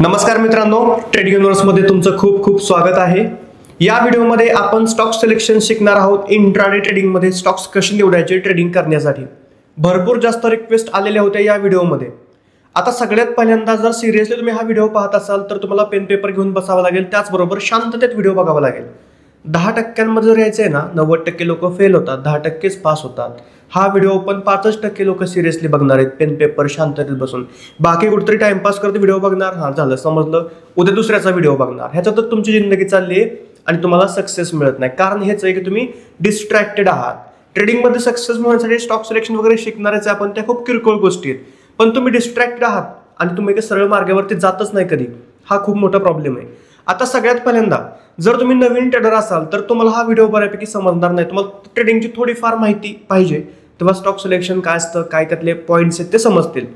नमस्कार मित्रांनो, ट्रेडिंग युनिवर्समध्ये तुमचं खूप खूप स्वागत आहे। या व्हिडिओमध्ये आपण स्टॉक सिलेक्शन शिकणार आहोत। इंट्राडे ट्रेडिंगमध्ये स्टॉक्स कसे निवडायचे ट्रेडिंग करण्यासाठी भरपूर जास्त रिक्वेस्ट आलेल्या होत्या या व्हिडिओमध्ये। आता सगळ्यात पहिल्यांदा जर सिरियसली तुम्ही हा व्हिडिओ पाहत असाल तर तुम्हाला पेन पेपर घेऊन बसावं लागेल, त्याचबरोबर शांततेत व्हिडिओ बघावा लागेल। 10% जर यायचे ना 90% लोक फेल होतात, 10%च पास होतात। हा व्हिडिओ पण 5% लोक सिरियसली बघणार आहेत, पेन पेपर शांततेत बसून। बाकी कुठेतरी टाइमपास करत व्हिडिओ बघणार, हा झालं समजलं, उद्या दुसऱ्याचा व्हिडिओ बघणार। ह्याच्यातच तुमची जिंदगी चालली आहे आणि तुम्हाला सक्सेस मिळत नाही। कारण हेच आहे की तुम्ही डिस्ट्रॅक्टेड आहात। ट्रेडिंगमध्ये सक्सेस मिळण्यासाठी स्टॉक सिलेक्शन वगैरे शिकणारच आपण, त्या खूप किरकोळ गोष्टी आहेत, पण तुम्ही डिस्ट्रॅक्टेड आहात आणि तुम्ही सरळ मार्गावरती जातच नाही कधी। हा खूप मोठा प्रॉब्लेम आहे। आता सगळ्यात पहिल्यांदा जर तुम्ही नवीन ट्रेडर असाल तर तुम्हाला हा व्हिडिओ बऱ्यापैकी समजणार नाही। तुम्हाला ट्रेडिंगची थोडीफार माहिती पाहिजे, तेव्हा स्टॉक सिलेक्शन काय असतं, काय त्यातले पॉईंट्स आहेत ते समजतील।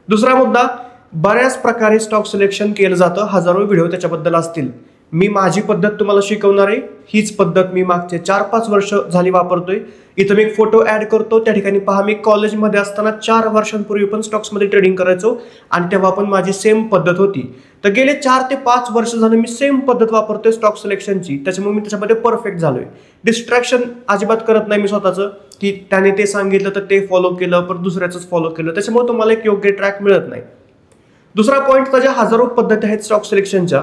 दुसरा मुद्दा, बऱ्याच प्रकारे स्टॉक सिलेक्शन केलं जातं, हजारो व्हिडिओ त्याच्याबद्दल असतील। मी माझी पद्धत तुम्हाला शिकवणार आहे। हीच पद्धत मी मागचे 4-5 वर्ष झाली वापरतोय। इथं मी एक फोटो ऍड करतो, त्या ठिकाणी पहा, मी कॉलेजमध्ये असताना 4 वर्षांपूर्वी पण स्टॉक्समध्ये ट्रेडिंग करायचो आणि तेव्हा पण माझी सेम पद्धत होती। तर गेले 4 ते 5 वर्ष झाले मी सेम पद्धत वापरतोय स्टॉक सिलेक्शनची, त्याच्यामुळे मी त्याच्यामध्ये परफेक्ट झालोय। डिस्ट्रॅक्शन अजिबात करत नाही मी स्वतःचं, की त्याने ते सांगितलं तर ते फॉलो केलं, पण दुसऱ्याच फॉलो केलं, त्याच्यामुळे तुम्हाला एक योग्य ट्रॅक मिळत नाही। दुसरा पॉईंट, त्याच्या हजारो पद्धती आहेत स्टॉक सिलेक्शनच्या,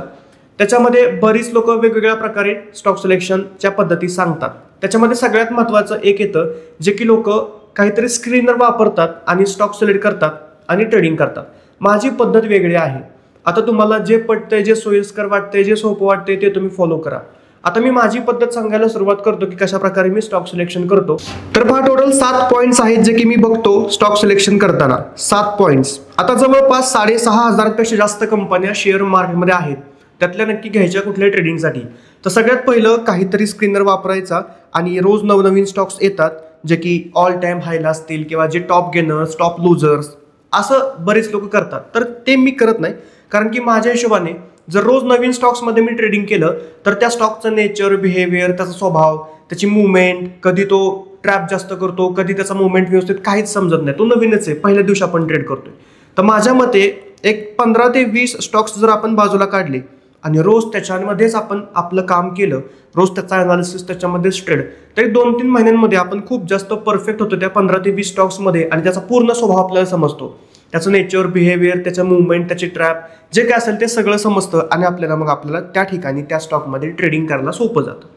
त्याच्यामध्ये बरीच लोक वेगवेगळ्या प्रकारे स्टॉक सिलेक्शनच्या पद्धती सांगतात। त्याच्यामध्ये सगळ्यात महत्त्वाचं एक येतं, जे की लोक काहीतरी स्क्रीनर वापरतात आणि स्टॉक सिलेक्ट करतात आणि ट्रेडिंग करतात। माझी पद्धत वेगळी आहे। आता तुम्हाला जे पटतंय, जे सोयीस्कर वाटतंय, जे सोपं वाटतंय ते तुम्ही फॉलो करा। आता मी माझी पद्धत सांगायला सुरुवात करतो की कशा प्रकारे मी स्टॉक सिलेक्शन करतो। तर पहा, टोटल 7 पॉईंट्स आहेत जे की मी बघतो स्टॉक सिलेक्शन करताना। 7 पॉईंट्स। आता जवळपास 6,500 पेक्षा जास्त कंपन्या शेअर मार्केटमध्ये आहेत, त्यातल्या नक्की घ्यायच्या कुठल्या ट्रेडिंगसाठी। तर सगळ्यात पहिलं काहीतरी स्क्रीनर वापरायचा आणि रोज नवनवीन स्टॉक्स येतात, जे की ऑल टाइम हायला असतील किंवा जे टॉप गेनर्स, टॉप लुजर्स असं बरेच लोक करतात। तर ते मी करत नाही, कारण की माझ्या हिशोबाने जर रोज नवीन स्टॉक्समध्ये मी ट्रेडिंग केलं तर त्या स्टॉकचं नेचर, बिहेवियर, त्याचा स्वभाव, त्याची मुवमेंट, कधी तो ट्रॅप जास्त करतो, कधी त्याचा मुवमेंट व्यवस्थित काहीच समजत नाही, तो नवीनच आहे, पहिल्या दिवशी आपण ट्रेड करतोय। तर माझ्या मते एक 15 ते 20 स्टॉक्स जर आपण बाजूला काढले आणि रोज त्याच्यामध्येच आपण आपलं काम केलं, रोज त्याचा अनालिसिस, त्याच्यामध्येच ट्रेड, तर 2-3 महिन्यांमध्ये आपण खूप जास्त परफेक्ट होतो त्या 15 ते 20 स्टॉक्समध्ये आणि त्याचा पूर्ण स्वभाव आपल्याला समजतो। त्याचं नेचर, बिहेवियर, त्याचं मुवमेंट, त्याची ट्रॅप, जे काय असेल ते सगळं समजतं आणि आपल्याला त्या ठिकाणी त्या स्टॉकमध्ये ट्रेडिंग करायला सोपं जातं।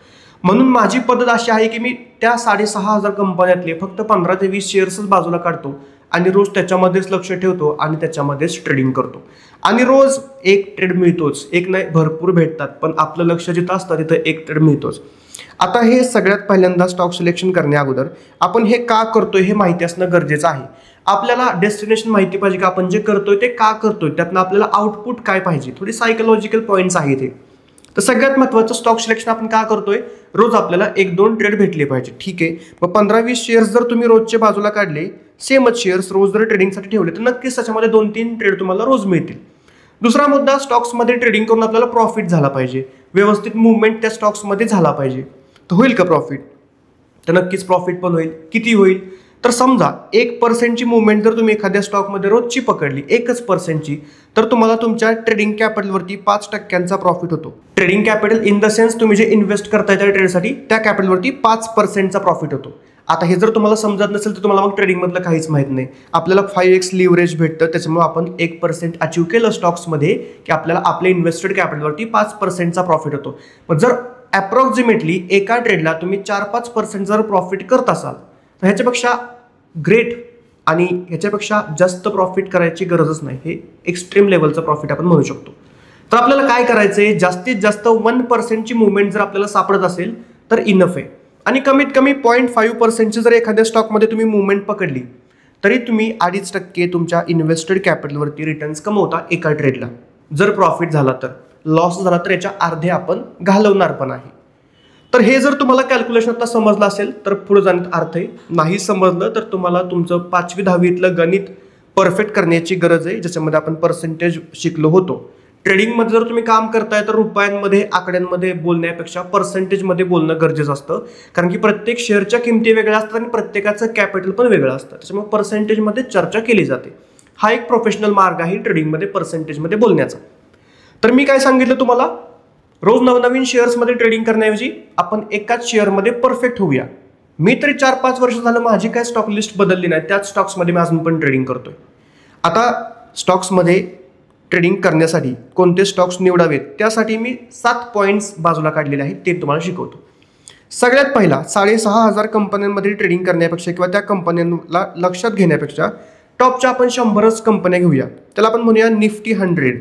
म्हणून माझी पद्धत अशी आहे की मी त्या 6,500 कंपन्यातले फक्त 15 ते 20 शेअर्सच बाजूला काढतो आणि रोज त्याच्यामध्येच लक्ष ठेवतो आणि त्याच्यामध्येच ट्रेडिंग करतो। आणि रोज एक ट्रेड मिळतोच, एक नाही भरपूर भेटतात, पण आपलं लक्ष जिथं असतं तिथं एक ट्रेड मिळतोच। आता हे सगळ्यात पहिल्यांदा स्टॉक सिलेक्शन करण्या अगोदर आपण हे का करतोय हे माहिती असणं गरजेचं आहे। आपल्याला डेस्टिनेशन माहिती पाहिजे की आपण जे करतोय ते का करतोय, त्यातनं आपल्याला आउटपुट काय पाहिजे, थोडी सायकोलॉजिकल पॉईंट्स आहेत हे। तर सगळ्यात महत्त्वाचं, स्टॉक सिलेक्शन आपण का करतोय, रोज आपल्याला 1-2 ट्रेड भेटले पाहिजे, ठीक आहे। मग 15-20 शेअर्स जर तुम्ही रोजचे बाजूला काढले, सेमच शेअर्स रोज जर ट्रेडिंगसाठी ठेवले, तर नक्कीच त्याच्यामध्ये 2-3 ट्रेड तुम्हाला रोज मिळतील। दुसरा मुद्दा, स्टॉक्समध्ये ट्रेडिंग करून आपल्याला प्रॉफिट झाला पाहिजे, व्यवस्थित मुवमेंट त्या स्टॉक्समध्ये झाला पाहिजे। तर होईल का प्रॉफिट? तर नक्कीच प्रॉफिट पण होईल। किती होईल? तर समजा 1% मुवमेंट जर तुम्ही एखाद्या स्टॉकमध्ये रोजची पकडली, 1%, तर तुम्हाला तुमच्या ट्रेडिंग कॅपिटलवरती 5% प्रॉफिट होतो। Trading capital in the sense तुम्ही जे इन्व्हेस्ट करताय त्या ट्रेडसाठी, त्या कॅपिटलवरती 5% प्रॉफिट होतो। आता हे जर तुम्हाला समजत नसेल तर तुम्हाला मग ट्रेडिंगमधलं काहीच माहित नाही। आपल्याला 5x लिव्हरेज भेटतं, त्याच्यामुळे आपण 1% अचीव केलं स्टॉक्समध्ये की आपल्याला आपल्या इन्व्हेस्टेड कॅपिटलवरती 5% प्रॉफिट होतो। पण जर अप्रॉक्सिमेटली एका ट्रेडला तुम्ही 4-5% जर प्रॉफिट करत असाल, तर ह्याच्यापेक्षा ग्रेट आणि ह्याच्यापेक्षा जास्त प्रॉफिट करायची गरजच नाही। हे एक्स्ट्रीम लेवलचं प्रॉफिट आपण म्हणू शकतो। तर आपल्याला काय करायचंय, जास्तीत जास्त 1% मुवमेंट जर आपल्याला सापडत असेल तर इनफ आहे। आणि कमीत कमी 0.5% जर एखाद्या स्टॉकमध्ये तुम्ही मुवमेंट पकडली, तरी तुम्ही 2.5% तुमच्या इन्व्हेस्टेड कॅपिटलवरती रिटर्न्स कमवता एका ट्रेडला। जर प्रॉफिट झाला तर, लॉस झाला तर याच्या अर्धे आपण घालवणार पण आहे। तर हे जर तुम्हाला कॅल्क्युलेशन आता समजलं असेल तर पुढे जाण्यात अर्थ आहे, नाही समजलं तर तुम्हाला तुमचं 5वी-10वीतलं गणित परफेक्ट करण्याची गरज आहे, ज्याच्यामध्ये आपण पर्सेंटेज शिकलो होतो। ट्रेडिंगमध्ये जर तुम्ही काम करताय तर रुपयांमध्ये, आकड्यांमध्ये बोलण्यापेक्षा पर्सेंटेजमध्ये बोलणं गरजेचं असतं, कारण की प्रत्येक शेअरच्या किमती वेगळ्या असतात आणि प्रत्येकाचं कॅपिटल पण वेगळं असतं, त्याच्यामुळे पर्सेंटेजमध्ये चर्चा केली जाते। हा एक प्रोफेशनल मार्ग आहे ट्रेडिंगमध्ये पर्सेंटेजमध्ये बोलण्याचा। तर मी काय सांगितलं तुम्हाला, रोज नवनवीन शेअर्समध्ये ट्रेडिंग करण्याऐवजी आपण एकाच शेअरमध्ये परफेक्ट होऊया. मी तरी 4-5 वर्ष झालं माझी काय स्टॉक लिस्ट बदलली नाही, त्याच स्टॉक्समध्ये मी अजून पण ट्रेडिंग करतोय. आता स्टॉक्समध्ये ट्रेडिंग करण्यासाठी कोणते स्टॉक्स निवडावेत त्यासाठी मी 7 पॉईंट्स बाजूला काढलेले आहेत, ते तुम्हाला शिकवतो. सगळ्यात पहिला, 6,500 कंपन्यांमध्ये ट्रेडिंग करण्यापेक्षा किंवा त्या कंपन्यांना लक्षात घेण्यापेक्षा टॉपच्या आपण 100च कंपन्या घेऊया. त्याला आपण म्हणूया निफ्टी 100.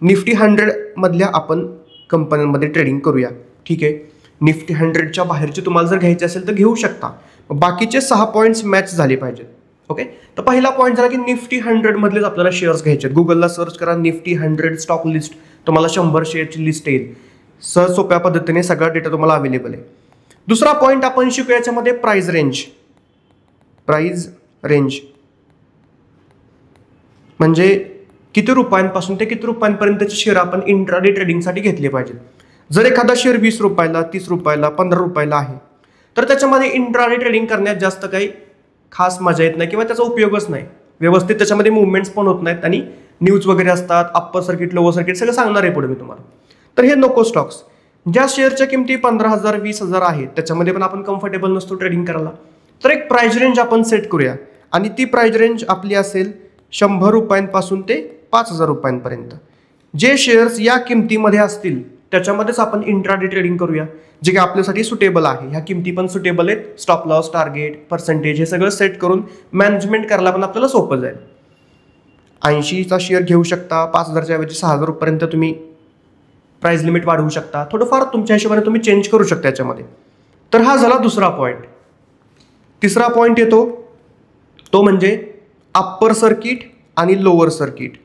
निफ्टी 100 मधल्या आपण कंपन्यांमध्ये ट्रेडिंग करूया. ठीक आहे, निफ्टी 100च्या बाहेरचे तुम्हाला जर घ्यायचे असेल तर घेऊ शकता. बाकीचे 6 पॉईंट्स मॅच झाले पाहिजेत. ओके, तर पहिला पॉईंट झाला की निफ्टी 100 मधलेच आपल्याला शेअर्स घ्यायचे. गुगलला सर्च करा निफ्टी 100 स्टॉक लिस्ट, तुम्हाला 100 शेअरची लिस्ट येईल. सहज सोप्या पद्धतीने सगळा डेटा तुम्हाला अवेलेबल आहे. दुसरा पॉईंट आपण शिकूया याच्यामध्ये प्राइस रेंज. प्राइस रेंज म्हणजे किती रुपयांपासून ते किती रुपयांपर्यंतचे शेअर आपण इंट्राडे ट्रेडिंगसाठी घेतले पाहिजेत. जर एखादा शेअर 20 रुपयाला, 30 रुपयाला, 15 रुपयाला आहे तर त्याच्यामध्ये इंट्राडे ट्रेडिंग करण्यात जास्त काही खास मजा येत नाही किंवा त्याचा उपयोगच नाही. व्यवस्थित त्याच्यामध्ये मुवमेंट्स पण होत नाहीत आणि न्यूज वगैरे असतात, अप्पर सर्किट, लोअर सर्किट सगळं सांगणार आहे पुढे मी तुम्हाला. तर हे नको स्टॉक्स. ज्या शेअरच्या किमती 15,000, 20,000 आहेत त्याच्यामध्ये पण आपण कम्फर्टेबल नसतो ट्रेडिंग करायला. तर एक प्राइस रेंज आपण सेट करूया आणि ती प्राइस रेंज आपली असेल 100 रुपयांपासून ते 5,000 रुपयांपर्यंत. जे शेअर्स या किमतीमध्ये असतील त्याच्यामध्येच आपण इंट्राडे ट्रेडिंग करूया, जे की आपल्यासाठी सुटेबल आहे. ह्या किमती पण सुटेबल आहेत. स्टॉप लॉस, टार्गेट, पर्सेंटेज हे सगळं सेट करून मॅनेजमेंट करायला पण आपल्याला सोपं जाईल. 80चा शेअर घेऊ शकता, 5,000च्या ऐवजी 6,000 रुपयांपर्यंत तुम्ही प्राइस लिमिट वाढवू शकता. थोडंफार तुमच्या हिशोबाने तुम्ही चेंज करू शकता याच्यामध्ये. तर हा झाला दुसरा पॉईंट. तिसरा पॉईंट येतो तो म्हणजे अप्पर सर्किट आणि लोअर सर्किट.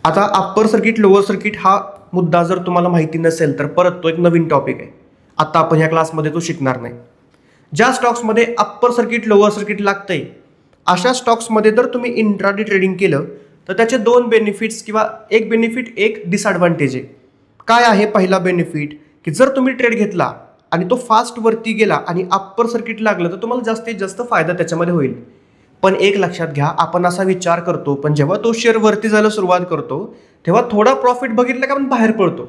आता अप्पर सर्किट, लोअर सर्किट हा मुद्दा जर तुम्हाला माहिती नसेल तर परत तो एक नवीन टॉपिक आहे. आता आपण ह्या क्लासमध्ये तो शिकणार नाही. ज्या स्टॉक्समध्ये अप्पर सर्किट, लोअर सर्किट लागतंय अशा स्टॉक्समध्ये जर तुम्ही इंट्राडे ट्रेडिंग केलं तर त्याचे 2 बेनिफिट्स किंवा एक बेनिफिट, एक डिसएडव्हान्टेज आहे. काय आहे पहिला बेनिफिट, की जर तुम्ही ट्रेड घेतला आणि तो फास्ट वरती गेला आणि अप्पर सर्किट लागलं तर तुम्हाला जास्तीत जास्त फायदा त्याच्यामध्ये होईल. पण एक लक्षात घ्या, आपण असा विचार करतो पण जेव्हा तो शेअर वरती जायला सुरुवात करतो तेव्हा थोडा प्रॉफिट बघितलं का आपण बाहेर पडतो.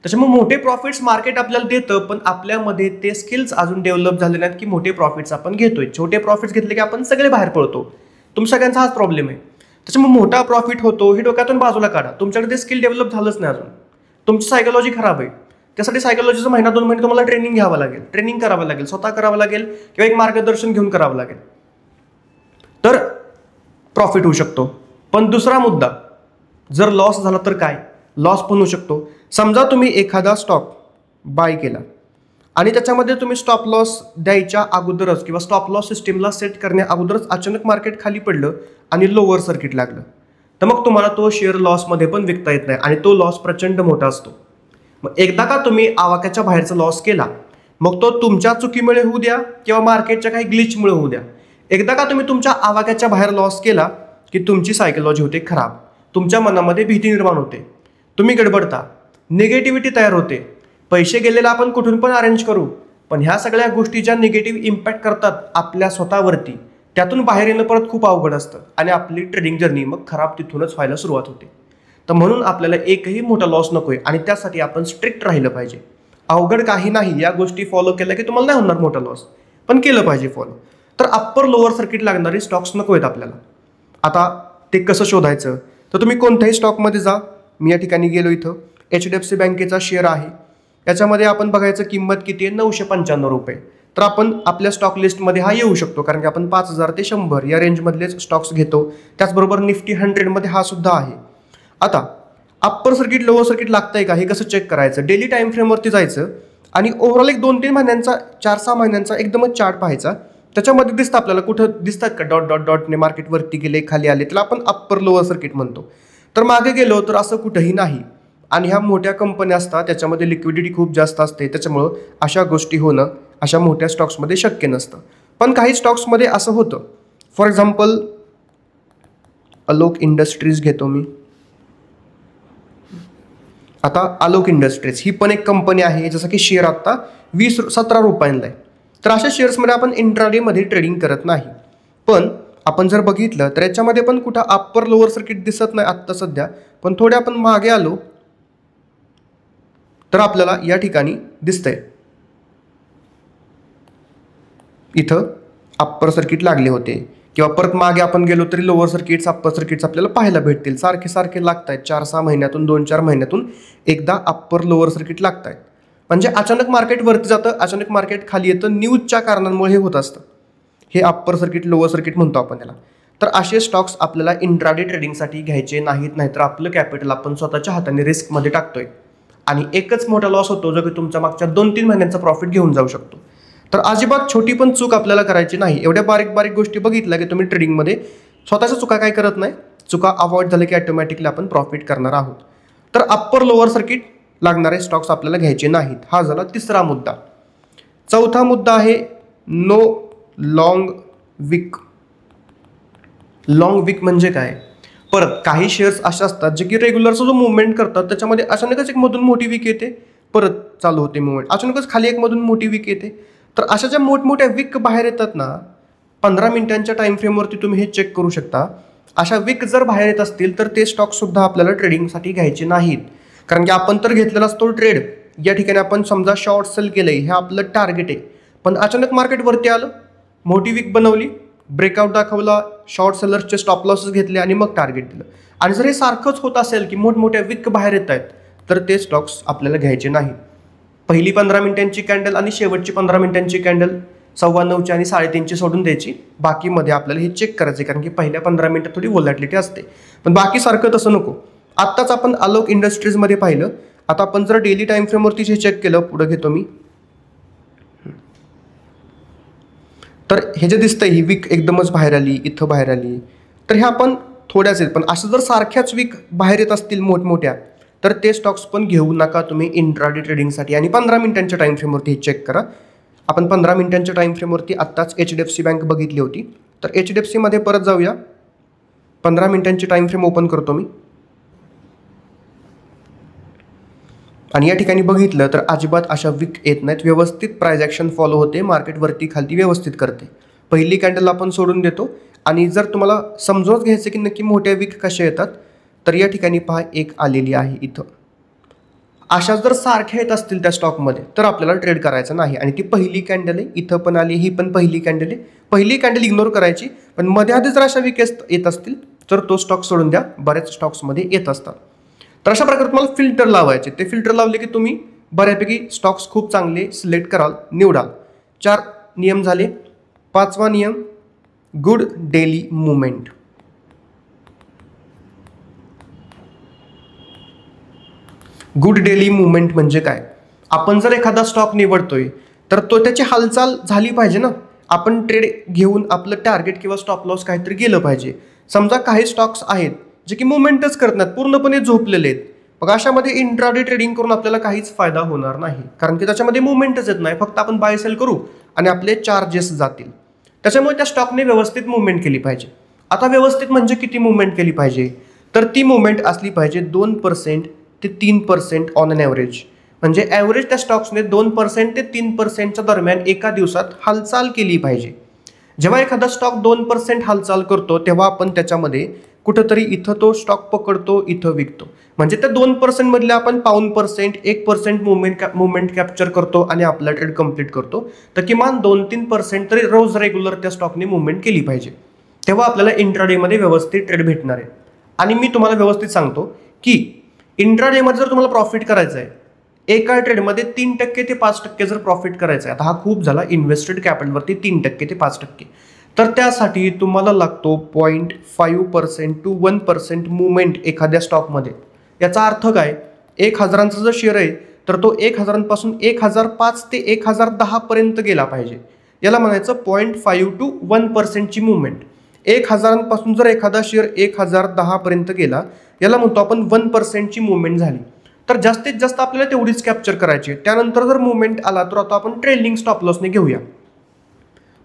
त्याच्यामुळे मोठे प्रॉफिट्स मार्केट आपल्याला देतं पण आपल्यामध्ये ते स्किल्स अजून डेव्हलप झाले नाहीत की मोठे प्रॉफिट्स आपण घेतोय. छोटे प्रॉफिट्स घेतले की आपण सगळे बाहेर पडतो. तुमच्या सगळ्यांचा हाच प्रॉब्लेम आहे. त्याच्यामुळे मोठा प्रॉफिट होतो हे डोक्यातून बाजूला काढा. तुमच्याकडे ते स्किल डेव्हलप झालंच नाही अजून, तुमची सायकोलॉजी खराब आहे. त्यासाठी सायकोलॉजीचं 1-2 महिने तुम्हाला ट्रेनिंग घ्यावं लागेल, ट्रेनिंग करावं लागेल, स्वतः करावं लागेल किंवा एक मार्गदर्शन घेऊन करावं लागेल, तर प्रॉफिट होऊ शकतो. पण दुसरा मुद्दा, जर लॉस झाला तर काय, लॉस पण होऊ शकतो. समजा तुम्ही एखादा स्टॉक बाय केला आणि त्याच्यामध्ये तुम्ही स्टॉप लॉस द्यायच्या अगोदरच किंवा स्टॉप लॉस सिस्टीमला सेट करण्या अगोदरच अचानक मार्केट खाली पडलं आणि लोअर सर्किट लागलं तर मग तुम्हाला तो शेअर लॉसमध्ये पण विकता येत नाही आणि तो लॉस प्रचंड मोठा असतो. मग एकदा का तुम्ही आवाक्याच्या बाहेरचा लॉस केला, मग तो तुमच्या चुकीमुळे होऊ द्या किंवा मार्केटच्या काही ग्लिचमुळे होऊ द्या, एकदा का तुम्ही तुमच्या आवाक्याच्या बाहेर लॉस केला की तुमची सायकोलॉजी होते खराब, तुमच्या मनामध्ये भीती निर्माण होते, तुम्ही गडबडता, निगेटिव्हिटी तयार होते. पैसे गेलेला आपण कुठून पण अरेंज करू पण ह्या सगळ्या गोष्टी ज्या निगेटिव्ह इम्पॅक्ट करतात आपल्या स्वतःवरती, त्यातून बाहेर येणं परत खूप अवघड असतं आणि आपली ट्रेडिंग जर्नी मग खराब तिथूनच व्हायला सुरुवात होते. तर म्हणून आपल्याला एकही मोठा लॉस नकोय आणि त्यासाठी आपण स्ट्रिक्ट राहिलं पाहिजे. अवघड काही नाही, या गोष्टी फॉलो केल्या की तुम्हाला नाही होणार मोठा लॉस, पण केलं पाहिजे फॉलो. तर अप्पर लोअर सर्किट लागणारे स्टॉक्स नको आहेत आपल्याला. आता ते कसं शोधायचं, तर तुम्ही कोणत्याही स्टॉकमध्ये जा. मी या ठिकाणी गेलो, इथं HDFC बँकेचा शेअर आहे, याच्यामध्ये आपण बघायचं किंमत किती आहे, 995 रुपये. तर आपण आपल्या स्टॉक लिस्टमध्ये हा येऊ शकतो कारण की आपण 5,000 ते 100 या रेंजमधलेच स्टॉक्स घेतो. त्याचबरोबर निफ्टी 100मध्ये हा सुद्धा आहे. आता अप्पर सर्किट, लोअर सर्किट लागतंय का हे कसं चेक करायचं, डेली टाइम फ्रेमवरती जायचं आणि ओव्हरऑल एक 2-3 महिन्यांचा, 4-6 महिन्यांचा एकदमच चार्ट पाहायचा. त्याच्यामध्ये दिसतं आपल्याला, कुठं दिसतात का डॉट डॉट डॉटने मार्केट वरती गेले खाली आले, त्याला आपण अप्पर लोअर सर्किट म्हणतो. तर मागे गेलो तर असं कुठंही नाही आणि ह्या मोठ्या कंपन्या असतात त्याच्यामध्ये लिक्विडिटी खूप जास्त असते, त्याच्यामुळं अशा गोष्टी होणं अशा मोठ्या स्टॉक्समध्ये शक्य नसतं. पण काही स्टॉक्समध्ये असं होतं. फॉर एक्झाम्पल अलोक इंडस्ट्रीज घेतो मी. आता अलोक इंडस्ट्रीज ही पण एक कंपनी आहे, जसं की शेअर आत्ता 17 रुपयांना आहे. तर अशा शेअर्समध्ये आपण इंट्राडेमध्ये ट्रेडिंग करत नाही, पण आपण जर बघितलं तर याच्यामध्ये पण कुठं अप्पर लोअर सर्किट दिसत नाही आत्ता सध्या, पण थोडे आपण मागे आलो तर आपल्याला या ठिकाणी दिसतंय इथं अप्पर सर्किट लागले होते, किंवा परत मागे आपण गेलो तरी लोअर सर्किट्स अप्पर सर्किट्स आपल्याला पाहायला भेटतील. सारखे सारखे लागत आहेत, 4-6 महिन्यातून 2-4 महिन्यातून एकदा अप्पर लोअर सर्किट लागत आहेत. म्हणजे अचानक मार्केट वरती जातं, अचानक मार्केट खाली येतं, न्यूजच्या कारणांमुळे हे होत असतं. हे अप्पर सर्किट लोअर सर्किट म्हणतो आपण त्याला. तर असे स्टॉक्स आपल्याला इंट्राडे ट्रेडिंगसाठी घ्यायचे नाहीत, नाहीतर आपलं कॅपिटल आपण स्वतःच्या हाताने रिस्कमध्ये टाकतोय आणि एकच मोठा लॉस होतो जो की तुमच्या मागच्या 2-3 महिन्यांचा प्रॉफिट घेऊन जाऊ शकतो. तर अजिबात छोटी पण चूक आपल्याला करायची नाही. एवढ्या बारीक बारीक गोष्टी बघितल्या की तुम्ही ट्रेडिंगमध्ये स्वतःच्या चुका काय करत नाही, चुका अवॉइड झाल्या की ऑटोमॅटिकली आपण प्रॉफिट करणार आहोत. तर अप्पर लोअर सर्किट लागणारे स्टॉक्स आपल्याला घ्यायचे नाहीत. हा झाला तिसरा मुद्दा. चौथा मुद्दा आहे नो लॉंग विक. लॉंग विक म्हणजे काय? परत काही शेअर्स असे असतात जे की रेग्युलरचा जो मुवमेंट करतात त्याच्यामध्ये अचानकच एक मधून मोठी विक येते, परत चालू होते मुवमेंट, अचानकच खाली एक मधून मोठी विक येते. तर अशा ज्या मोठमोठ्या विक बाहेर येतात ना, 15 मिनिटांच्या टाइम फ्रेमवरती तुम्ही हे चेक करू शकता. अशा विक जर बाहेर येत असतील तर ते स्टॉक सुद्धा आपल्याला ट्रेडिंगसाठी घ्यायचे नाहीत. कारण की आपण तर घेतलेला असतो ट्रेड. या ठिकाणी आपण समजा शॉर्ट सेल केलंय, हे आपलं टार्गेट आहे, पण अचानक मार्केट वरती आलं, मोठी विक बनवली, ब्रेकआउट दाखवला, शॉर्ट सेलर्सचे स्टॉप लॉसेस घेतले आणि मग टार्गेट दिलं. आणि जर हे सारखंच होत असेल की मोठमोठ्या विक बाहेर येत आहेत तर ते स्टॉक्स आपल्याला घ्यायचे नाहीत. पहिली 15 मिनिटांची कॅन्डल आणि शेवटची 15 मिनिटांची कॅन्डल 9:15 आणि 3:30 सोडून द्यायची. बाकीमध्ये आपल्याला हे चेक करायचे, कारण की पहिल्या 15 मिनिटात थोडी व्होलॅटिलिटी असते, पण बाकी सारखं तसं नको. आत्ताच आपण आलोक इंडस्ट्रीजमध्ये पाहिलं. आता आपण जर डेली टाइम फ्रेमवरती हे चेक केलं, पुढे घेतो मी, तर हे जे दिसतंय ही विक एकदमच बाहेर आली, इथं बाहेर आली, तर हे आपण थोड्याच आहेत. पण असं जर सारख्याच विक बाहेर येत असतील मोठमोठ्या तर ते स्टॉक्स पण घेऊ नका तुम्ही इंट्राडे ट्रेडिंगसाठी. आणि 15 मिनिटांच्या टाइम फ्रेमवरती हे चेक करा. आपण 15 मिनिटांच्या टाइम फ्रेमवरती आत्ताच HDFC बँक बघितली होती, तर HDFCमध्ये परत जाऊया. 15 मिनिटांची टाइम फ्रेम ओपन करतो मी आणि या ठिकाणी बघितलं तर अजिबात अशा विक येत नाहीत. व्यवस्थित प्राइस ॲक्शन फॉलो होते, मार्केट वरती खालती व्यवस्थित करते. पहिली कॅन्डल आपण सोडून देतो. आणि जर तुम्हाला समजूनच घ्यायचं की नक्की मोठ्या विक कशा येतात, तर या ठिकाणी पहा एक आलेली आहे इथं. अशा जर सारख्या येत असतील त्या स्टॉकमध्ये तर आपल्याला ट्रेड करायचं नाही. आणि ती पहिली कॅन्डल आहे, इथं पण आली, ही पण पहिली कॅन्डल आहे. पहिली कॅन्डल इग्नोर करायची, पण मध्ये आधी जर अशा विक येत असतील तर तो स्टॉक सोडून द्या. बऱ्याच स्टॉक्समध्ये येत असतात. तर अशा प्रकारे तुम्हाला फिल्टर लावायचे. ते फिल्टर लावले की तुम्ही बऱ्यापैकी स्टॉक्स खूप चांगले सिलेक्ट कराल, निवडाल. 4 नियम झाले. 5वा नियम good daily movement. Good daily movement म्हणजे काय? आपण जर एखादा स्टॉक निवडतोय तर तो त्याची हालचाल झाली पाहिजे ना. आपण ट्रेड घेऊन आपलं टार्गेट किंवा स्टॉप लॉस काहीतरी गेलं पाहिजे. समजा काही स्टॉक्स आहेत जे की मुवमेंटच करत नाहीत, पूर्णपणे झोपलेले आहेत, मग अशामध्ये इंट्राडे ट्रेडिंग करून आपल्याला काहीच फायदा होणार नाही, कारण की त्याच्यामध्ये मुवमेंटच येत नाही. फक्त आपण बाय सेल करू आणि आपले चार्जेस जातील. त्याच्यामुळे त्या स्टॉकने व्यवस्थित मुवमेंट केली पाहिजे. आता व्यवस्थित म्हणजे किती मुवमेंट केली पाहिजे? तर ती मुवमेंट असली पाहिजे 2% ते 3% ऑन अन ॲव्हरेज. म्हणजे ॲव्हरेज त्या स्टॉक्सने 2% ते 3%च्या दरम्यान एका दिवसात हालचाल केली पाहिजे. जेव्हा एखादा स्टॉक 2% हालचाल करतो तेव्हा आपण त्याच्यामध्ये कुठंतरी इथं तो स्टॉक पकडतो, इथं विकतो. म्हणजे त्या 2% मधले आपण 0.5%, 1% मुवमेंट कॅप्चर करतो आणि आपला ट्रेड कंप्लीट करतो. तर किमान 2-3% तरी रोज रेग्युलर त्या स्टॉकने मुवमेंट केली पाहिजे. तेव्हा आपल्याला इंट्राडेमध्ये व्यवस्थित ट्रेड भेटणार आहे. आणि मी तुम्हाला व्यवस्थित सांगतो की इंट्राडेमध्ये जर तुम्हाला प्रॉफिट करायचं आहे, एका ट्रेडमध्ये 3% ते 5% जर प्रॉफिट करायचं आहे, आता हा खूप झाला इन्व्हेस्टेड कॅपिटलवरती 3% ते 5%, तर त्यासाठी तुम्हाला लागतो 0.5% to 1% मुवमेंट एखाद्या स्टॉकमध्ये. याचा अर्थ काय? 1000चा जर शेअर आहे तर तो 1000पासून 1005 ते 1010 पर्यंत गेला पाहिजे. याला म्हणायचं 0.5 to 1%ची मुवमेंट. 1000पासून जर एखादा शेअर 1010 पर्यंत गेला, याला म्हणतो आपण 1%ची मुवमेंट झाली. तर जास्तीत जास्त आपल्याला तेवढीच कॅप्चर करायची. त्यानंतर जर मुवमेंट आला तर आता आपण ट्रेलिंग स्टॉप लॉसने घेऊया.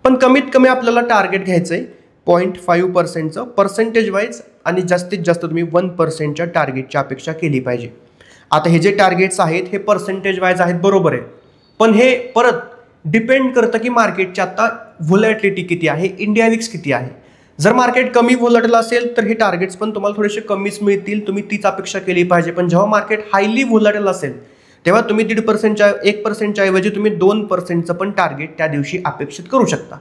पण कमीत कमी आपल्याला टार्गेट घ्यायचं आहे 0.5%चं पर्सेंटेज वाईज, आणि जास्तीत जास्त तुम्ही 1%च्या टार्गेटची अपेक्षा केली पाहिजे. आता हे जे टार्गेट्स आहेत हे पर्सेंटेज वाईज आहेत, बरोबर आहे, पण हे परत डिपेंड करतं की मार्केटची आता व्होलॅटिलिटी किती आहे, इंडिया विक्स किती आहे. जर मार्केट कमी व्होलाटाईल असेल तर हे टार्गेट्स पण तुम्हाला थोडेसे कमीच मिळतील, तुम्ही तीच अपेक्षा केली पाहिजे. पण जेव्हा मार्केट हायली व्होलाटाईल असेल तेव्हा तुम्ही 1.5%च्या 1%च्या ऐवजी तुम्ही 2%चं पण टार्गेट त्या दिवशी अपेक्षित करू शकता.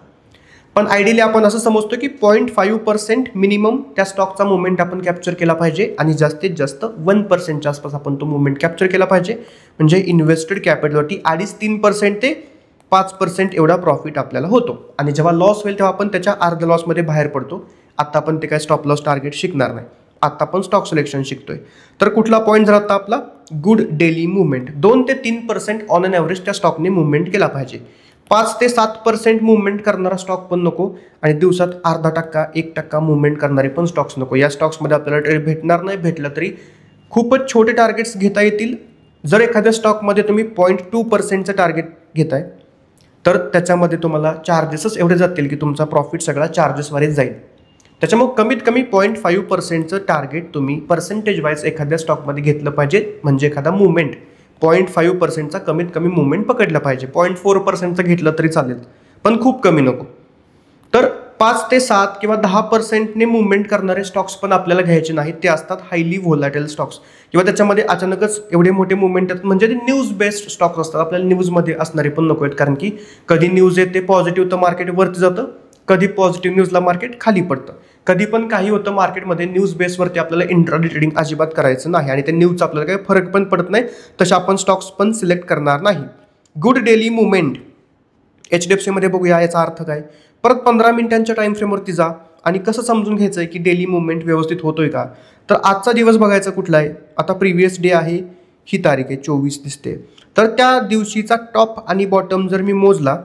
पण आयडियली आपण असं समजतो की 0.5% मिनिमम त्या स्टॉकचा मुवमेंट आपण कॅप्चर केला पाहिजे आणि जास्तीत जास्त 1%च्या आसपास आपण तो मुवमेंट कॅप्चर केला पाहिजे. म्हणजे इन्व्हेस्टेड कॅपिटलवरती 2.5-3% ते 5% एवढा प्रॉफिट आपल्याला होतो. आणि जेव्हा लॉस होईल तेव्हा आपण त्याच्या अर्ध्या लॉसमध्ये बाहेर पडतो. आता आपण ते काय स्टॉप लॉस टार्गेट शिकणार नाही, आता आपण स्टॉक सिलेक्शन शिकतोय. तर कुठला पॉईंट झाला आता आपला? Good daily movement. 2 ते 3% ऑन अन ॲव्हरेज त्या स्टॉकने मुवमेंट केला पाहिजे. 5 ते 7% मुवमेंट करणारा स्टॉक पण नको आणि दिवसात 0.5%, 1% मुवमेंट करणारे पण स्टॉक्स नको. या स्टॉक्समध्ये आपल्याला ट्रेड भेटणार नाही, भेटलं तरी खूपच छोटे टार्गेट्स घेता येतील. जर एखाद्या स्टॉकमध्ये तुम्ही 0.2%चं टार्गेट घेताय तर त्याच्यामध्ये तुम्हाला चार्जेसच एवढे जातील की तुमचा प्रॉफिट सगळा चार्जेसवरच जाईल. त्याच्यामुळे कमीत कमी 0.5%चं टार्गेट तुम्ही पर्सेंटेज वाईज एखाद्या स्टॉकमध्ये घेतलं पाहिजे. म्हणजे एखादा मुवमेंट 0.5%चा कमीत कमी मुवमेंट पकडला पाहिजे. 0.4%चं घेतलं तरी चालेल, पण खूप कमी नको. तर 5 ते 7 किंवा 10%ने मुवमेंट करणारे स्टॉक्स पण आपल्याला घ्यायचे नाहीत. ते असतात हायली व्होलाटाईल स्टॉक्स किंवा त्याच्यामध्ये अचानकच एवढे मोठे मुवमेंट आहेत. म्हणजे ते न्यूज बेस्ड स्टॉक्स असतात. आपल्याला न्यूजमध्ये असणारे पण नको आहेत, कारण की कधी न्यूज येते पॉझिटिव्ह तर मार्केट वरती जातं, कधी पॉझिटिव्ह न्यूजला मार्केट खाली पडतं. कधी पण काही होतं मार्केटमध्ये. न्यूज बेसवरती आपल्याला इंट्राडे ट्रेडिंग अजिबात करायचं नाही आणि त्या न्यूजचा आपल्याला काही फरक पण पडत नाही, तसे आपण स्टॉक्स पण सिलेक्ट करणार नाही. गुड डेली मुवमेंट HDFCमध्ये बघूया याचा अर्थ काय. परत 15 मिनिटांच्या टाइम फ्रेमवरती जा आणि कसं समजून घ्यायचं आहे की डेली मुवमेंट व्यवस्थित होतोय का. तर आजचा दिवस बघायचा कुठला आहे. आता प्रिव्हियस डे आहे, ही तारीख आहे 24 दिसते. तर त्या दिवशीचा टॉप आणि बॉटम जर मी मोजला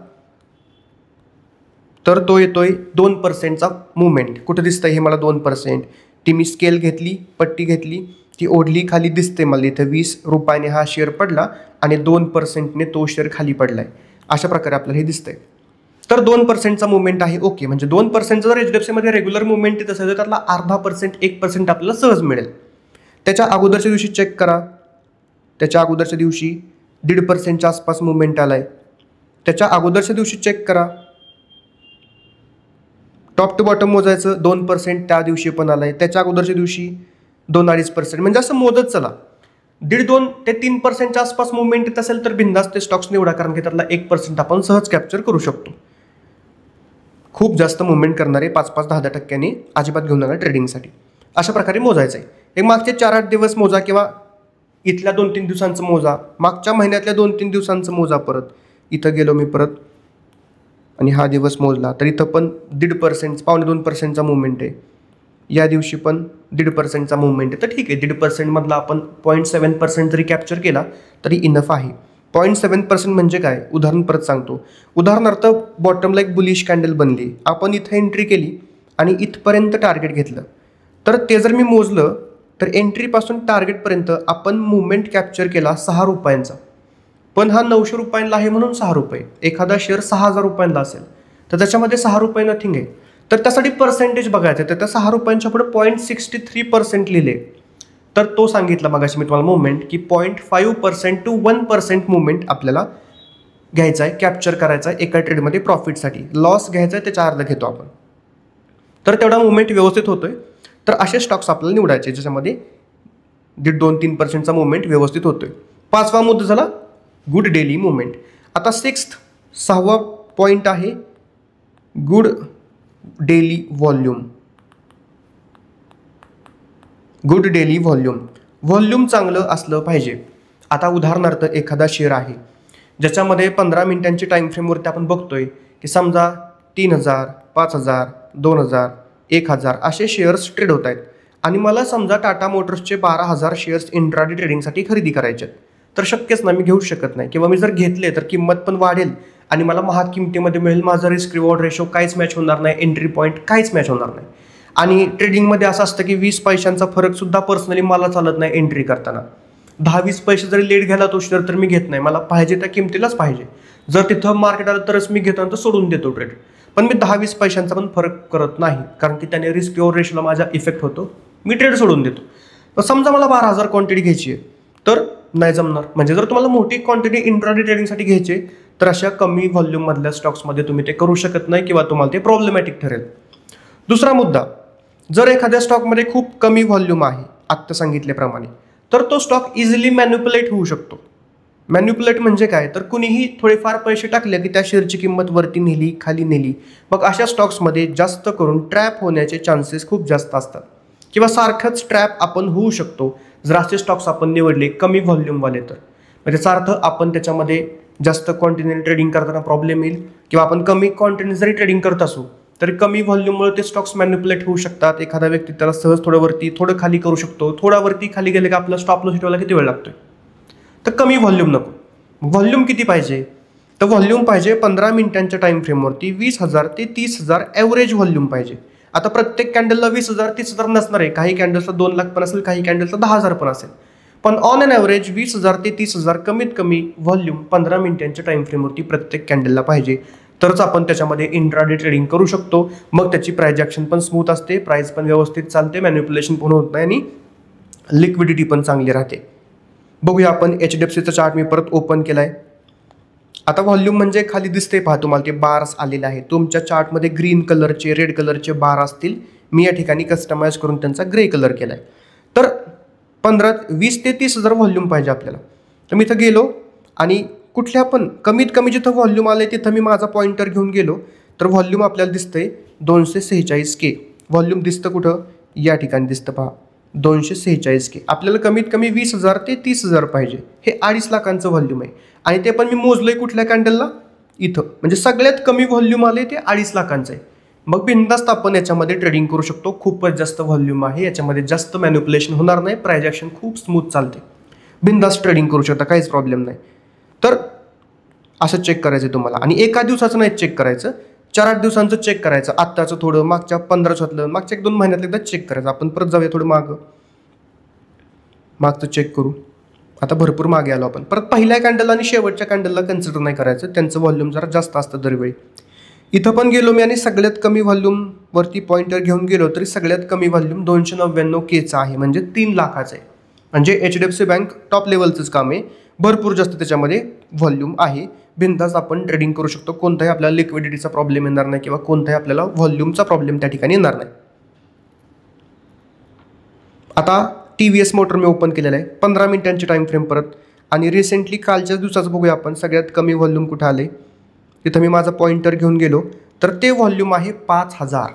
तर तो येतोय 2%चा मुवमेंट. कुठं दिसतंय हे मला 2%. ती मी स्केल घेतली, पट्टी घेतली, ती ओढली, खाली दिसते मला इथं 20 रुपयाने हा शेअर पडला आणि 2%ने तो शेअर खाली पडलाय. अशा प्रकारे आपल्याला हे दिसतंय. तर 2%चा मुवमेंट आहे. ओके, म्हणजे 2%चा जर HDFCमध्ये रेग्युलर मुवमेंट येत असेल तर त्यातला 0.5%, 1% आपल्याला सहज मिळेल. त्याच्या अगोदरच्या दिवशी चेक करा. त्याच्या अगोदरच्या दिवशी 1.5%च्या आसपास मुवमेंट आलाय. त्याच्या अगोदरच्या दिवशी चेक करा. टॉप टू बॉटम मोजायचं, 2% त्या दिवशी पण आलाय. त्याच्या अगोदरच्या दिवशी 2-2.5%. म्हणजे असं मोजत चला. 1.5-2 ते 3%च्या आसपास मुवमेंट येत असेल तर बिंदास ते स्टॉक्स निवडा, कारण की त्यातला 1% आपण सहज कॅप्चर करू शकतो. खूप जास्त मुवमेंट करणारे 5-5, 10-10% अजिबात घेऊ नका ट्रेडिंगसाठी. अशा प्रकारे मोजायचं आहे. एक मागचे 4-8 दिवस मोजा किंवा इथल्या 2-3 दिवसांचं मोजा, मागच्या महिन्यातल्या 2-3 दिवसांचं मोजा. परत इथं गेलो मी परत आणि हा दिवस मोजला तर इथं पण 1.5%, 2% मुवमेंट आहे. या दिवशी पण 1.5%चा मुवमेंट आहे. तर ठीक आहे, 1.5% मधला आपण 0.7% जरी कॅप्चर केला तरी इनफ आहे. 0.7% म्हणजे काय, उदाहरण परत सांगतो. उदाहरणार्थ बॉटमला एक बुलिश कॅन्डल बनली, आपण इथं एंट्री केली आणि इथपर्यंत टार्गेट घेतलं. तर ते जर मी मोजलं तर एंट्रीपासून टार्गेटपर्यंत आपण मुवमेंट कॅप्चर केला 6 रुपयांचा. पण हा 900 रुपयांना आहे म्हणून 6 रुपये. एखादा शेअर 6,000 रुपयांना असेल तर त्याच्यामध्ये 6 रुपये नथिंग आहे. तर त्यासाठी पर्सेंटेज बघायचं. तर त्या 6 रुपयांच्या पुढे 0.63% लिहिले. तर तो सांगितला मगाशी मी तुम्हाला मुवमेंट की 0.5% to 1% मुवमेंट आपल्याला घ्यायचा आहे, कॅप्चर करायचा आहे एका ट्रेडमध्ये प्रॉफिटसाठी. लॉस घ्यायचा आहे त्याच्या अर्धा घेतो आपण. तर तेवढा मुवमेंट व्यवस्थित होतोय. तर असे स्टॉक्स आपल्याला निवडायचे ज्याच्यामध्ये 1.5-2-3%चा मुवमेंट व्यवस्थित होतोय. 5वा मुद्दा झाला गुड डेली मुवमेंट. आता 6वा पॉईंट आहे good daily volume. Good daily volume चांगलं असलं पाहिजे. आता उदाहरणार्थ एखादा शेअर आहे ज्याच्यामध्ये 15 मिनिटांची टाइम फ्रेमवरती आपण बघतोय की समजा 3,000, 5,000, 2,000, 1,000 असे शेअर्स ट्रेड होत आहेत आणि मला समजा टाटा मोटर्सचे 12,000 शेअर्स इंट्राडे ट्रेडिंगसाठी खरेदी करायचे आहेत. तर शक्यच नाही, मी घेऊ शकत नाही. किंवा मी जर घेतले तर किंमत पण वाढेल आणि मला महाग किमतीमध्ये मिळेल. माझा रिस्क रिवॉर्ड रेशो काहीच मॅच होणार नाही, एंट्री पॉईंट काहीच मॅच होणार नाही. आणि ट्रेडिंगमध्ये असं असतं की 20 पैशांचा फरक सुद्धा पर्सनली मला चालत नाही एंट्री करताना. 10-20 पैसे जरी लेट घ्यायला तो शेअर तर मी घेत नाही. मला पाहिजे त्या किमतीलाच पाहिजे. जर तिथं मार्केट आलं तरच मी घेतो, तर सोडून देतो ट्रेड. पण मी 10-20 पैशांचा पण फरक करत नाही, कारण की त्याने रिस्क रिवॉर्ड रेशोला माझा इफेक्ट होतो. मी ट्रेड सोडून देतो. तर समजा मला 12,000 क्वांटिटी घ्यायची आहे तर नाही जमणार. म्हणजे जर तुम्हाला मोठी क्वांटिटी इंट्राडे ट्रेडिंगसाठी घ्यायची तर अशा कमी व्हॉल्यूममधल्या स्टॉक्समध्ये तुम्ही ते करू शकत नाही किंवा तुम्हाला ते प्रॉब्लेमॅटिक ठरेल. दुसरा मुद्दा, जर एखाद्या स्टॉकमध्ये खूप कमी व्हॉल्यूम आहे आत्ता सांगितल्याप्रमाणे, तर तो स्टॉक इझिली मॅन्युप्युलेट होऊ शकतो. मॅन्युप्युलेट म्हणजे काय, तर कुणीही थोडेफार पैसे टाकले की त्या शेअरची किंमत वरती नेली खाली नेली, मग अशा स्टॉक्समध्ये जास्त करून ट्रॅप होण्याचे चान्सेस खूप जास्त असतात किंवा सारखंच ट्रॅप आपण होऊ शकतो जर असे स्टॉक्स आपण निवडले कमी व्हॉल्यूमवाले. तर त्याचा अर्थ आपण त्याच्यामध्ये जास्त क्वांटिटीने ट्रेडिंग करताना प्रॉब्लेम येईल किंवा आपण कमी क्वांटिटीने जरी ट्रेडिंग करत असू तरी कमी व्हॉल्यूममुळे ते स्टॉक्स मॅन्युप्युलेट होऊ शकतात. एखादा व्यक्ती त्याला सहज थोडं वरती थोडं खाली करू शकतो. थोडा वरती खाली गेले का आपला स्टॉप लॉस हिटवायला किती वेळ लागतोय. तर कमी व्हॉल्यूम नको. व्हॉल्यूम किती पाहिजे, तर व्हॉल्यूम पाहिजे 15 मिनिटांच्या टाइम फ्रेमवरती 20,000 ते 30,000 ॲव्हरेज व्हॉल्यूम पाहिजे. आता प्रत्येक कॅन्डलला 20,000 30,000 नसणार आहे. काही कॅन्डल्सला 2 लाख पण असेल, काही कॅन्डल्सला 10,000 पण असेल. पण ऑन अन ॲव्हरेज 20,000 ते 30,000 कमीत कमी व्हॉल्यूम 15 मिनिटांच्या टाइम फ्रेमवरती प्रत्येक कॅन्डलला पाहिजे. तरच आपण त्याच्यामध्ये इंट्राडे ट्रेडिंग करू शकतो. मग त्याची प्राइस ॲक्शन पण स्मूथ असते, प्राइस पण व्यवस्थित चालते, मॅन्युप्युलेशन पण होत नाही आणि लिक्विडिटी पण चांगली राहते. बघूया आपण HDFCचा चार्ट मी परत ओपन केला आहे. आता व्हॉल्यूम म्हणजे खाली दिसते पहा तुम्हाला ते बार्स आलेले आहेत. तुमच्या चार्टमध्ये ग्रीन कलरचे रेड कलरचे बार असतील. मी या ठिकाणी कस्टमाइज करून त्यांचा ग्रे कलर केला आहे. तर 20 ते 30,000 व्हॉल्यूम पाहिजे आपल्याला. तर मी इथं गेलो आणि कुठल्या पण कमीत कमी जिथं व्हॉल्यूम आलं आहे तिथं मी माझा पॉईंटर घेऊन गेलो तर व्हॉल्यूम आपल्याला दिसतंय 246K. व्हॉल्यूम दिसतं कुठं, या ठिकाणी दिसतं पहा 246K. आपल्याला कमीत कमी 20,000 ते 30,000 पाहिजे. हे 2.5 लाखांचं व्हॉल्यूम आहे आणि ते पण मी मोजलंय कुठल्या कॅन्डलला, इथं. म्हणजे सगळ्यात कमी व्हॉल्यूम आले ते 2.5 लाखांचं आहे. मग बिनधास्त आपण याच्यामध्ये ट्रेडिंग करू शकतो. खूपच जास्त व्हॉल्यूम आहे, याच्यामध्ये जास्त मॅन्युप्युलेशन होणार नाही, प्राइस ॲक्शन खूप स्मूथ चालते. बिनधास्त ट्रेडिंग करू शकता, काहीच प्रॉब्लेम नाही. तर असं चेक करायचं आहे तुम्हाला आणि एका दिवसाचं नाही चेक करायचं, 4-8 दिवसांचं चेक करायचं. आत्ताचं थोडं, मागच्या 15 दिवसातलं, मागच्या 1-2 महिन्यातलं एकदा चेक करायचं. आपण परत जाऊया थोडं मागचं चेक करू. आता भरपूर मागे आलो आपण. परत पहिल्या कॅन्डल आणि शेवटच्या कॅन्डलला कन्सिडर नाही करायचं, त्यांचं व्हॉल्यूम जरा जास्त असतं दरवेळी. इथं पण गेलो मी आणि सगळ्यात कमी व्हॉल्यूमवरती पॉईंटर घेऊन गेलो तरी सगळ्यात कमी व्हॉल्यूम 299Kचं आहे, म्हणजे 3 लाखाचं आहे. म्हणजे HDFC बँक टॉप लेवलचंच काम आहे. भरपूर जास्त त्याच्यामध्ये व्हॉल्यूम आहे. बिनधास्त आपण ट्रेडिंग करू शकतो. कोणताही आपल्याला लिक्विडिटीचा प्रॉब्लेम येणार नाही किंवा कोणताही आपल्याला व्हॉल्यूमचा प्रॉब्लेम त्या ठिकाणी येणार नाही. आता TVS मोटर मी ओपन केलेला आहे 15 मिनिटांची टाइम फ्रेम परत आणि रिसेंटली कालच्याच दिवसाचं बघूया आपण. सगळ्यात कमी व्हॉल्यूम कुठं आले, तिथं मी माझा पॉईंटर घेऊन गेलो तर ते व्हॉल्यूम आहे 5,000.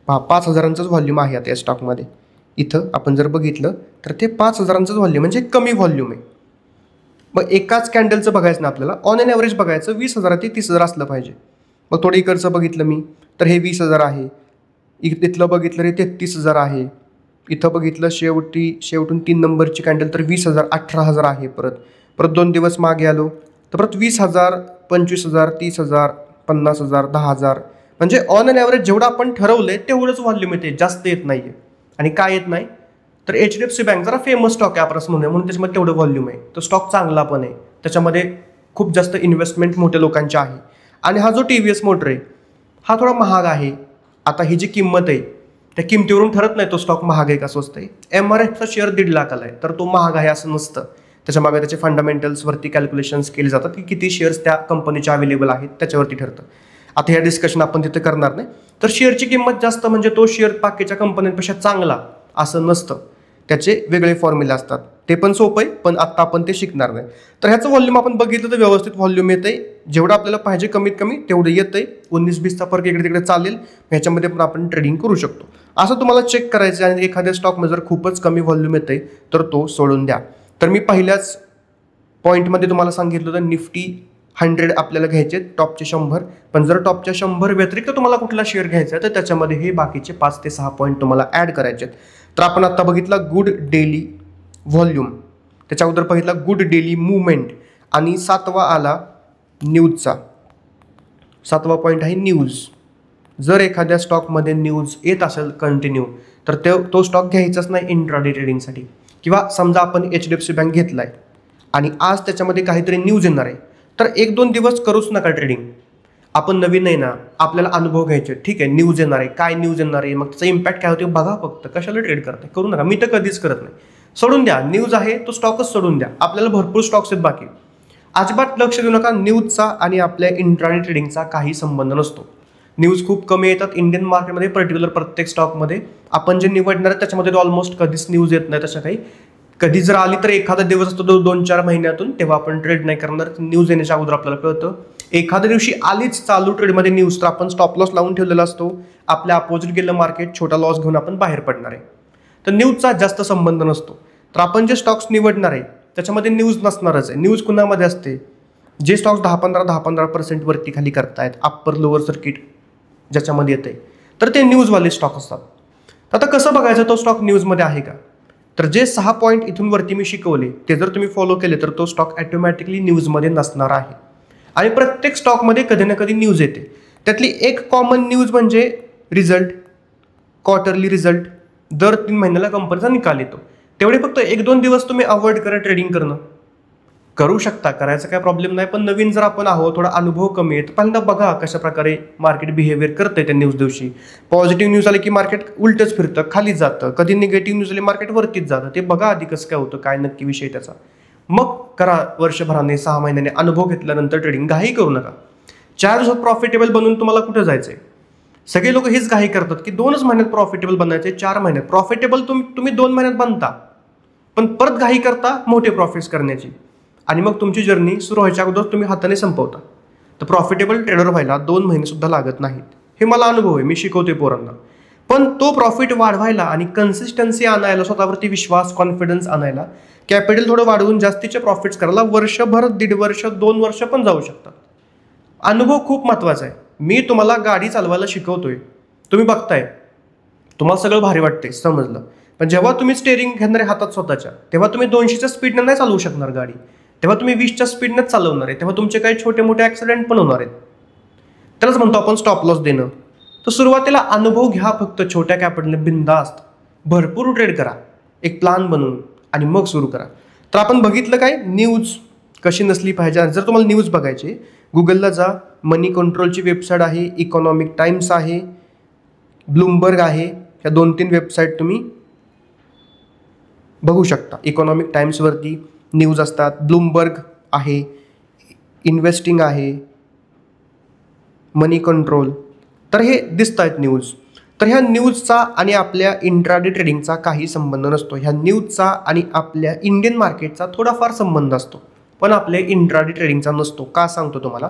5,000च व्हॉल्यूम आहे आता या स्टॉकमध्ये. इथं आपण जर बघितलं तर ते 5,000च व्हॉल्यूम म्हणजे कमी व्हॉल्यूम आहे. मग एकाच कॅन्डलचं बघायचं ना आपल्याला, ऑन एन ॲव्हरेज बघायचं 20,000 ते 30,000 असलं पाहिजे. मग थोडं इकडचं बघितलं मी तर हे 20,000 आहे. इथलं बघितलं रे 33,000 आहे. इथं बघितलं शेवटून 3 नंबरची कॅन्डल तर 20,000 18,000 आहे. परत 2 दिवस मागे आलो तर परत 20,000 25,000 30,000 50,000 10,000. म्हणजे ऑन एन ॲव्हरेज जेवढं आपण ठरवलंय तेवढंच व्हॉल्यूम येते, जास्त येत नाही आहे. आणि काय येत नाही तर HDFC बँक जरा फेमस स्टॉक आहे आपण असं म्हणूया, म्हणून त्याच्यामध्ये तेवढं व्हॉल्यूम आहे. तो स्टॉक चांगला पण आहे, त्याच्यामध्ये खूप जास्त इन्व्हेस्टमेंट मोठ्या लोकांची आहे. आणि हा जो TVS मोटर आहे हा थोडा महाग आहे. आता ही जी किंमत आहे त्या किमतीवरून ठरत नाही तो स्टॉक महाग आहे का स्वस्त आहे. MRFचा शेअर 1.5 लाखाला आहे तर तो महाग आहे असं नसतं. त्याच्यामागे त्याचे फंडामेंटल्सवरती कॅल्क्युलेशन्स केले जातात की किती शेअर्स त्या कंपनीचे अवेलेबल आहेत त्याच्यावरती ठरतं. आता ह्या डिस्कशन आपण तिथे करणार नाही. तर शेअरची किंमत जास्त म्हणजे तो शेअर बाकीच्या कंपन्यांपेक्षा चांगला असं नसतं, त्याचे वेगळे फॉर्म्युले असतात. ते पण सोपं आहे पण आत्ता आपण ते शिकणार नाही. तर ह्याचं व्हॉल्यूम आपण बघितलं तर व्यवस्थित व्हॉल्यूम येतं आहे. जेवढं आपल्याला पाहिजे कमीत कमी तेवढं येतं आहे. 19-20चा फरक इकडे तिकडे चालेल, ह्याच्यामध्ये पण आपण ट्रेडिंग करू शकतो. असं तुम्हाला चेक करायचं आहे. आणि एखाद्या स्टॉकमध्ये जर खूपच कमी व्हॉल्यूम येतं आहे तर तो सोडून द्या. तर मी पहिल्याच पॉईंटमध्ये तुम्हाला सांगितलं होतं निफ्टी 100 आपल्याला घ्यायचे, टॉपचे 100. पण जर टॉपच्या 100 व्यतिरिक्त तुम्हाला कुठला शेअर घ्यायचा आहे तर त्याच्यामध्ये हे बाकीचे 5 ते 6 पॉईंट तुम्हाला ॲड करायचे आहेत. तर आपण आत्ता बघितला गुड डेली व्हॉल्यूम, त्याच्या अगोदर बघितला गुड डेली मूवमेंट आणि 7वा आला न्यूजचा. 7वा पॉईंट आहे न्यूज. जर एखाद्या स्टॉकमध्ये न्यूज येत असेल कंटिन्यू तर तो स्टॉक घ्यायचाच नाही इंट्राडे ट्रेडिंगसाठी. किंवा समजा आपण HDFC बँक घेतला आहे आणि आज त्याच्यामध्ये काहीतरी न्यूज येणार आहे तर 1-2 दिवस करूच नका ट्रेडिंग. आपण नवीन आहे ना, आपल्याला अनुभव घ्यायचे. ठीक आहे, न्यूज येणार आहे, काय न्यूज येणार आहे, मग त्याचा इम्पॅक्ट काय होते बघा फक्त. कशाला ट्रेड करताय, करू नका. मी तर कधीच करत नाही. सोडून द्या, न्यूज आहे तो स्टॉकच सोडून द्या. आपल्याला भरपूर स्टॉक्स आहेत बाकी. अजिबात लक्ष देऊ नका. न्यूजचा आणि आपल्या इंट्राडे ट्रेडिंगचा काही संबंध नसतो. न्यूज खूप कमी येतात इंडियन मार्केटमध्ये, पर्टिक्युलर प्रत्येक स्टॉकमध्ये. आपण जे निवडणार आहे त्याच्यामध्ये ऑलमोस्ट कधीच न्यूज येत नाही तशा काही. कधी जर आली तर एखादा दिवस असतो 2-4 महिन्यातून, तेव्हा आपण ट्रेड नाही करणार. न्यूज येण्याच्या अगोदर आपल्याला कळतं. एखाद्या दिवशी आलीच चालू ट्रेडमध्ये न्यूज, तर आपण स्टॉप लॉस लावून ठेवलेला असतो. आपल्या अपोजिट गेलं मार्केट, छोटा लॉस घेऊन आपण बाहेर पडणार आहे. तर न्यूजचा जास्त संबंध नसतो. तर आपण जे स्टॉक्स निवडणार आहे त्याच्यामध्ये न्यूज नसणारच आहे. न्यूज कुणामध्ये असते? जे स्टॉक्स 10-15% वरती खाली करतायत, अप्पर लोअर सर्किट ज्याच्यामध्ये येते, तर ते न्यूजवाले स्टॉक असतात. आता कसं बघायचं तो स्टॉक न्यूजमध्ये आहे का? तर जे 6 पॉईंट इथून वरती मी शिकवले ते जर तुम्ही फॉलो केले तर तो स्टॉक ऑटोमॅटिकली न्यूजमध्ये नसणार आहे. आणि प्रत्येक स्टॉकमध्ये कधी ना कधी न्यूज येते. त्यातली एक कॉमन न्यूज म्हणजे रिझल्ट, क्वार्टरली रिझल्ट. दर 3 महिन्याला कंपनीचा निकाल येतो. तेवढे फक्त 1-2 दिवस तुम्ही अवॉइड करा ट्रेडिंग करणं. करू शकता, करायचा काय प्रॉब्लेम नाही. पण नवीन जर आपण आहोत, थोडा अनुभव कमी आहे, तर पहिल्यांदा बघा कशा प्रकारे मार्केट बिहेवियर करतंय त्या न्यूज दिवशी. पॉझिटिव्ह न्यूज आली की मार्केट उलटच फिरतं, खाली जातं. कधी निगेटिव्ह न्यूज आली मार्केट वरतीच जातं. ते बघा आधी कसं काय होतं, काय नक्की विषय त्याचा. मग करा वर्षभराने, 6 महिन्याने अनुभव घेतल्यानंतर ट्रेडिंग. घाई करू नका. 4 दिवसात प्रॉफिटेबल बनून तुम्हाला कुठं जायचंय? सगळे लोक हेच घाई करतात की 2च महिन्यात प्रॉफिटेबल बनायचे, 4 महिन्यात प्रॉफिटेबल. तुम्ही 2 महिन्यात बनता, पण परत घाई करता मोठे प्रॉफिट्स करण्याची. आणि मग तुमची जर्नी सुरू व्हायच्या अगोदर तुम्ही हाताने संपवता. तर प्रॉफिटेबल ट्रेडर व्हायला 2 महिने सुद्धा लागत नाहीत. हे मला अनुभव आहे, मी शिकवतोय पोरांना. पण तो प्रॉफिट वाढवायला आणि कन्सिस्टन्सी आणायला, स्वतःवरती विश्वास, कॉन्फिडन्स आणायला, कॅपिटल थोडं वाढवून जास्तीचे प्रॉफिट्स करायला वर्षभर, 1.5 वर्ष, 2 वर्ष पण जाऊ शकतात. अनुभव खूप महत्त्वाचा आहे. मी तुम्हाला गाडी चालवायला शिकवतोय, तुम्ही बघताय, तुम्हाला सगळं भारी वाटते, समजलं. पण जेव्हा तुम्ही स्टेअरिंग घेणार आहे हातात स्वतःच्या, तेव्हा तुम्ही 200च्या स्पीडनं नाही चालवू शकणार गाडी. तेव्हा तुम्ही 20च्या स्पीडनंच चालवणार आहे. तेव्हा तुमचे काही छोटे मोठे ॲक्सिडेंट पण होणार आहेत. त्यालाच म्हणतो आपण स्टॉप लॉस देणं. तर सुरुवातीला अनुभव घ्या, फक्त छोट्या कॅपिटलने बिंदास्त भरपूर ट्रेड करा, एक प्लान बनवून, आणि मग सुरू करा. तर आपण बघितलं काय, न्यूज कशी नसली पाहिजे. जर तुम्हाला न्यूज बघायची, गुगलला जा, मनी कंट्रोलची वेबसाईट आहे, इकॉनॉमिक टाइम्स आहे, ब्लूमबर्ग आहे. ह्या 2-3 वेबसाईट तुम्ही बघू शकता. इकॉनॉमिक टाइम्सवरती न्यूज असतात, ब्लूमबर्ग आहे, इन्व्हेस्टिंग आहे, मनी कंट्रोल. तर हे दिसत आहेत न्यूज. तर ह्या न्यूजचा आणि आपल्या इंट्राडे ट्रेडिंगचा काही संबंध नसतो. ह्या न्यूजचा आणि आपल्या इंडियन मार्केटचा थोडाफार संबंध असतो, पण आपल्या इंट्राडे ट्रेडिंगचा नसतो. का सांगतो तुम्हाला.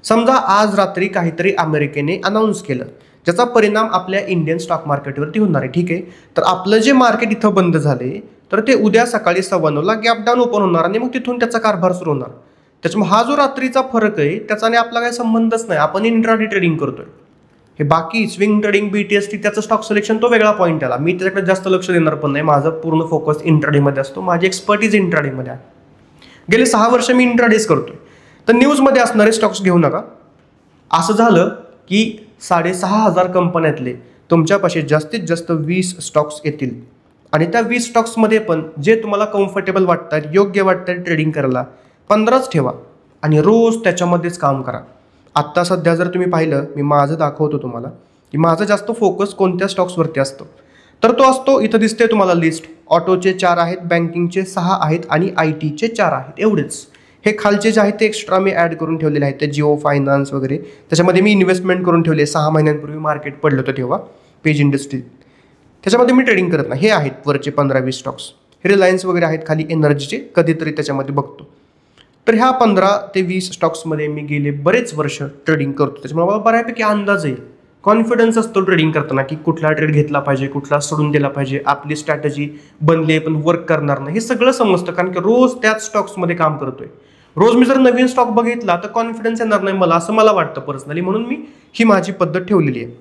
समजा आज रात्री काहीतरी अमेरिकेने अनाऊन्स केलं, ज्याचा परिणाम आपल्या इंडियन स्टॉक मार्केटवरती होणार आहे. ठीक आहे. तर आपलं जे मार्केट इथं बंद झाले, तर ते उद्या सकाळी 9:15ला गॅप डाऊन ओपन होणार आणि मग तिथून त्याचा कारभार सुरू होणार. त्याच्यामुळे हा जो रात्रीचा फरक आहे त्याचाने आपला काही संबंधच नाही. आपण इंट्राडे ट्रेडिंग करतोय. हे बाकी स्विंग ट्रेडिंग, BTST, त्याचं स्टॉक सिलेक्शन तो वेगळा पॉईंट आला. मी त्याच्याकडे जास्त लक्ष देणार पण नाही. माझा पूर्ण फोकस इंट्राडेमध्ये असतो. माझी एक्सपर्टीज इंट्राडेमध्ये आहे. गेले 6 वर्ष मी इंट्राडेच करतोय. तर न्यूजमध्ये असणारे स्टॉक्स घेऊ नका. असं झालं की 6,500 कंपन्यातले तुमच्यापाशी जास्तीत जास्त 20 स्टॉक्स येतील, आणि त्या 20 स्टॉक्समध्ये पण जे तुम्हाला कम्फर्टेबल वाटतात, योग्य वाटतात ट्रेडिंग करायला, 15च ठेवा आणि रोज त्याच्यामध्येच काम करा. आत्ता सध्या जर तुम्ही पाहिलं, मी माझं दाखवतो तुम्हाला की माझं जास्त फोकस कोणत्या स्टॉक्सवरती असतो. तर तो असतो, इथं दिसते तुम्हाला लिस्ट. ऑटोचे 4 आहेत, बँकिंगचे 6 आहेत आणि IT चे 4 आहेत. एवढेच. हे खालचे जे आहेत ते एक्स्ट्रा मी ॲड करून ठेवलेले आहेत, ते जिओ फायनान्स वगैरे. त्याच्यामध्ये मी इन्व्हेस्टमेंट करून ठेवले. 6 महिन्यांपूर्वी मार्केट पडलं होतं तेव्हा, पेज इंडस्ट्री. त्याच्यामध्ये मी ट्रेडिंग करत नाही. हे आहेत वरचे 15-20 स्टॉक्स. हे रिलायन्स वगैरे आहेत खाली, एनर्जीचे, कधीतरी त्याच्यामध्ये बघतो. तर ह्या 15 ते 20 स्टॉक्समध्ये मी गेले बरेच वर्ष ट्रेडिंग करतो. त्याच्यामुळे मला बऱ्यापैकी अंदाज आहे, कॉन्फिडन्स असतो ट्रेडिंग करताना की कुठला ट्रेड घेतला पाहिजे, कुठला सोडून दिला पाहिजे, आपली स्ट्रॅटेजी बनली पण वर्क करणार नाही, हे सगळं समजतं. कारण की रोज त्याच स्टॉक्समध्ये काम करतोय. रोज मी जर नवीन स्टॉक बघितला तर कॉन्फिडन्स येणार नाही मला, असं मला वाटतं पर्सनली. म्हणून मी ही माझी पद्धत ठेवलेली आहे.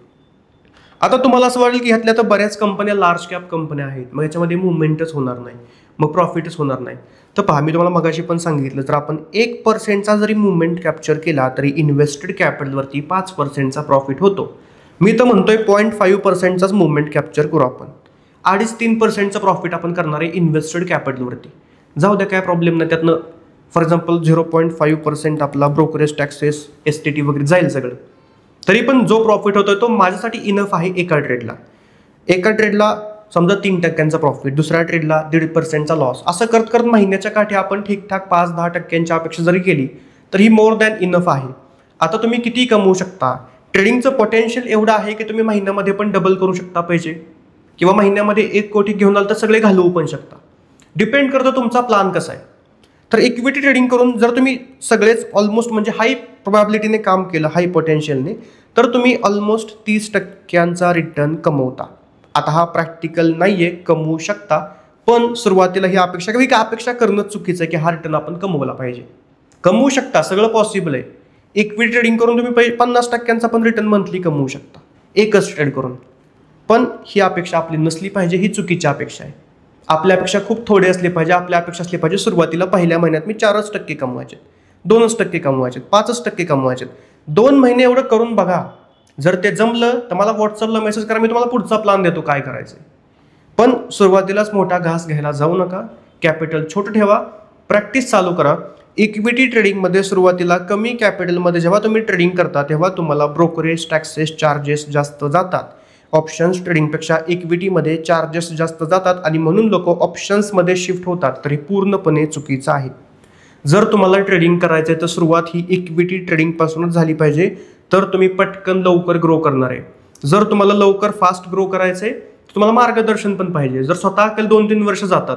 आता तुम्हाला असं वाटेल की ह्यातल्या तर बऱ्याच कंपन्या लार्ज कॅप कंपन्या आहेत, मग याच्यामध्ये मुवमेंटच होणार नाही, मग प्रॉफिटच होणार नाही. तर पहा, मी तुम्हाला मगाशी पण सांगितलं, जर आपण 1% जरी मुवमेंट कॅप्चर केला तरी इन्व्हेस्टेड कॅपिटलवरती 5% प्रॉफिट होतो. मी तर म्हणतोय 0.5%चाच मुवमेंट कॅप्चर करू आपण. 2.5-3% प्रॉफिट आपण करणार आहे इन्व्हेस्टेड कॅपिटलवरती. जाऊ द्या, काय प्रॉब्लेम नाही. त्यातनं फॉर एक्झाम्पल 0.5% आपला ब्रोकरेज टॅक्सेस, STT वगैरे जाईल सगळं. तरी पण जो प्रॉफिट होतोय तो माझ्यासाठी इनफ आहे एका ट्रेडला. एका ट्रेडला समजा 3% प्रॉफिट, दुसऱ्या ट्रेडला 1.5% लॉस, असं करत करत महिन्याच्या काठी आपण ठीकठाक 5-10% अपेक्षा जरी केली तर ही मोर दॅन इनफ आहे. आता तुम्ही किती कमवू शकता, ट्रेडिंगचं पोटेन्शियल एवढं आहे की तुम्ही महिन्यामध्ये पण डबल करू शकता पैसे, किंवा महिन्यामध्ये 1 कोटी घेऊन आल तर सगळे घालवू पण शकता. डिपेंड करतो तुमचा प्लॅन कसा आहे. तर इक्विटी ट्रेडिंग करून जर तुम्ही सगळेच ऑलमोस्ट म्हणजे हाय प्रोबॅबिलिटीने काम केलं, हाय पोटेन्शियलने, तर तुम्ही ऑलमोस्ट 30% रिटर्न कमवता. आता हा प्रॅक्टिकल नाहीये, कमवू शकता, पण सुरुवातीला ही अपेक्षा किंवा ही अपेक्षा करणं चुकीचं आहे की हा रिटर्न आपण कमवला पाहिजे. कमवू शकता, सगळं पॉसिबल आहे. इक्विटी ट्रेडिंग करून तुम्ही 50% पण रिटर्न मंथली कमवू शकता एकच ट्रेड करून. पण ही अपेक्षा आपली नसली पाहिजे, ही चुकीची अपेक्षा आहे. आपल्या अपेक्षा खूप थोडे असले पाहिजे. आपल्या अपेक्षा असली पाहिजे सुरुवातीला पहिल्या महिन्यात मी 4% कमवायचे, 2% कमवायचे, 5% कमवायचे. 2 महिने एवढं करून बघा. जर ते जमलं तर मला व्हॉट्सअपला मेसेज करा, मी तुम्हाला पुढचा प्लॅन देतो काय करायचं. पण सुरुवातीलाच मोठा घास घ्यायला जाऊ नका. कॅपिटल छोटं ठेवा, प्रॅक्टिस चालू करा. इक्विटी ट्रेडिंगमध्ये सुरुवातीला कमी कॅपिटलमध्ये जेव्हा तुम्ही ट्रेडिंग करता तेव्हा तुम्हाला ब्रोकरेज, टॅक्सेस, चार्जेस जास्त जातात. ऑप्शन्स ट्रेडिंगपेक्षा इक्विटीमध्ये चार्जेस जास्त जातात आणि म्हणून लोक ऑप्शन्समध्ये शिफ्ट होतात. तर हे पूर्णपणे चुकीचं आहे. जर तुम्हाला ट्रेडिंग करायचं आहे तर सुरुवात ही इक्विटी ट्रेडिंगपासूनच झाली पाहिजे, तर तुम्ही पटकन लवकर ग्रो करणार आहे. जर तुम्हाला लवकर फास्ट ग्रो करायचं आहे तर तुम्हाला मार्गदर्शन पण पाहिजे. जर स्वतः 2-3 वर्ष जातात,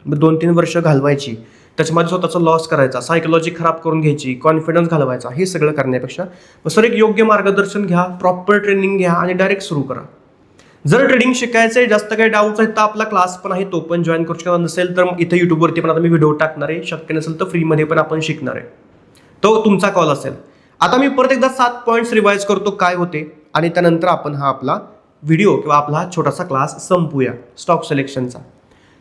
2-3 वर्ष घालवायची, त्याच्यामध्ये स्वतःचा लॉस करायचा, सायकोलॉजी खराब करून घ्यायची, कॉन्फिडन्स घालवायचा, हे सगळं करण्यापेक्षा सर एक योग्य मार्गदर्शन घ्या, प्रॉपर ट्रेनिंग घ्या आणि डायरेक्ट सुरू करा. जर ट्रेडिंग शिकायचं आहे, जास्त काही डाऊट्स आहेत तर आपला क्लास पण आहे, तो पण जॉईन करू शकता. नसेल तर इथे यूट्यूबवरती पण आता मी व्हिडिओ टाकणार आहे. शक्य नसेल तर फ्रीमध्ये पण आपण शिकणार आहे, तो तुमचा कॉल असेल. आता मी परत एकदा 7 पॉईंट्स रिवाइज करतो काय होते आणि त्यानंतर आपण हा आपला व्हिडिओ किंवा आपला हा छोटासा क्लास संपूया स्टॉक सिलेक्शनचा.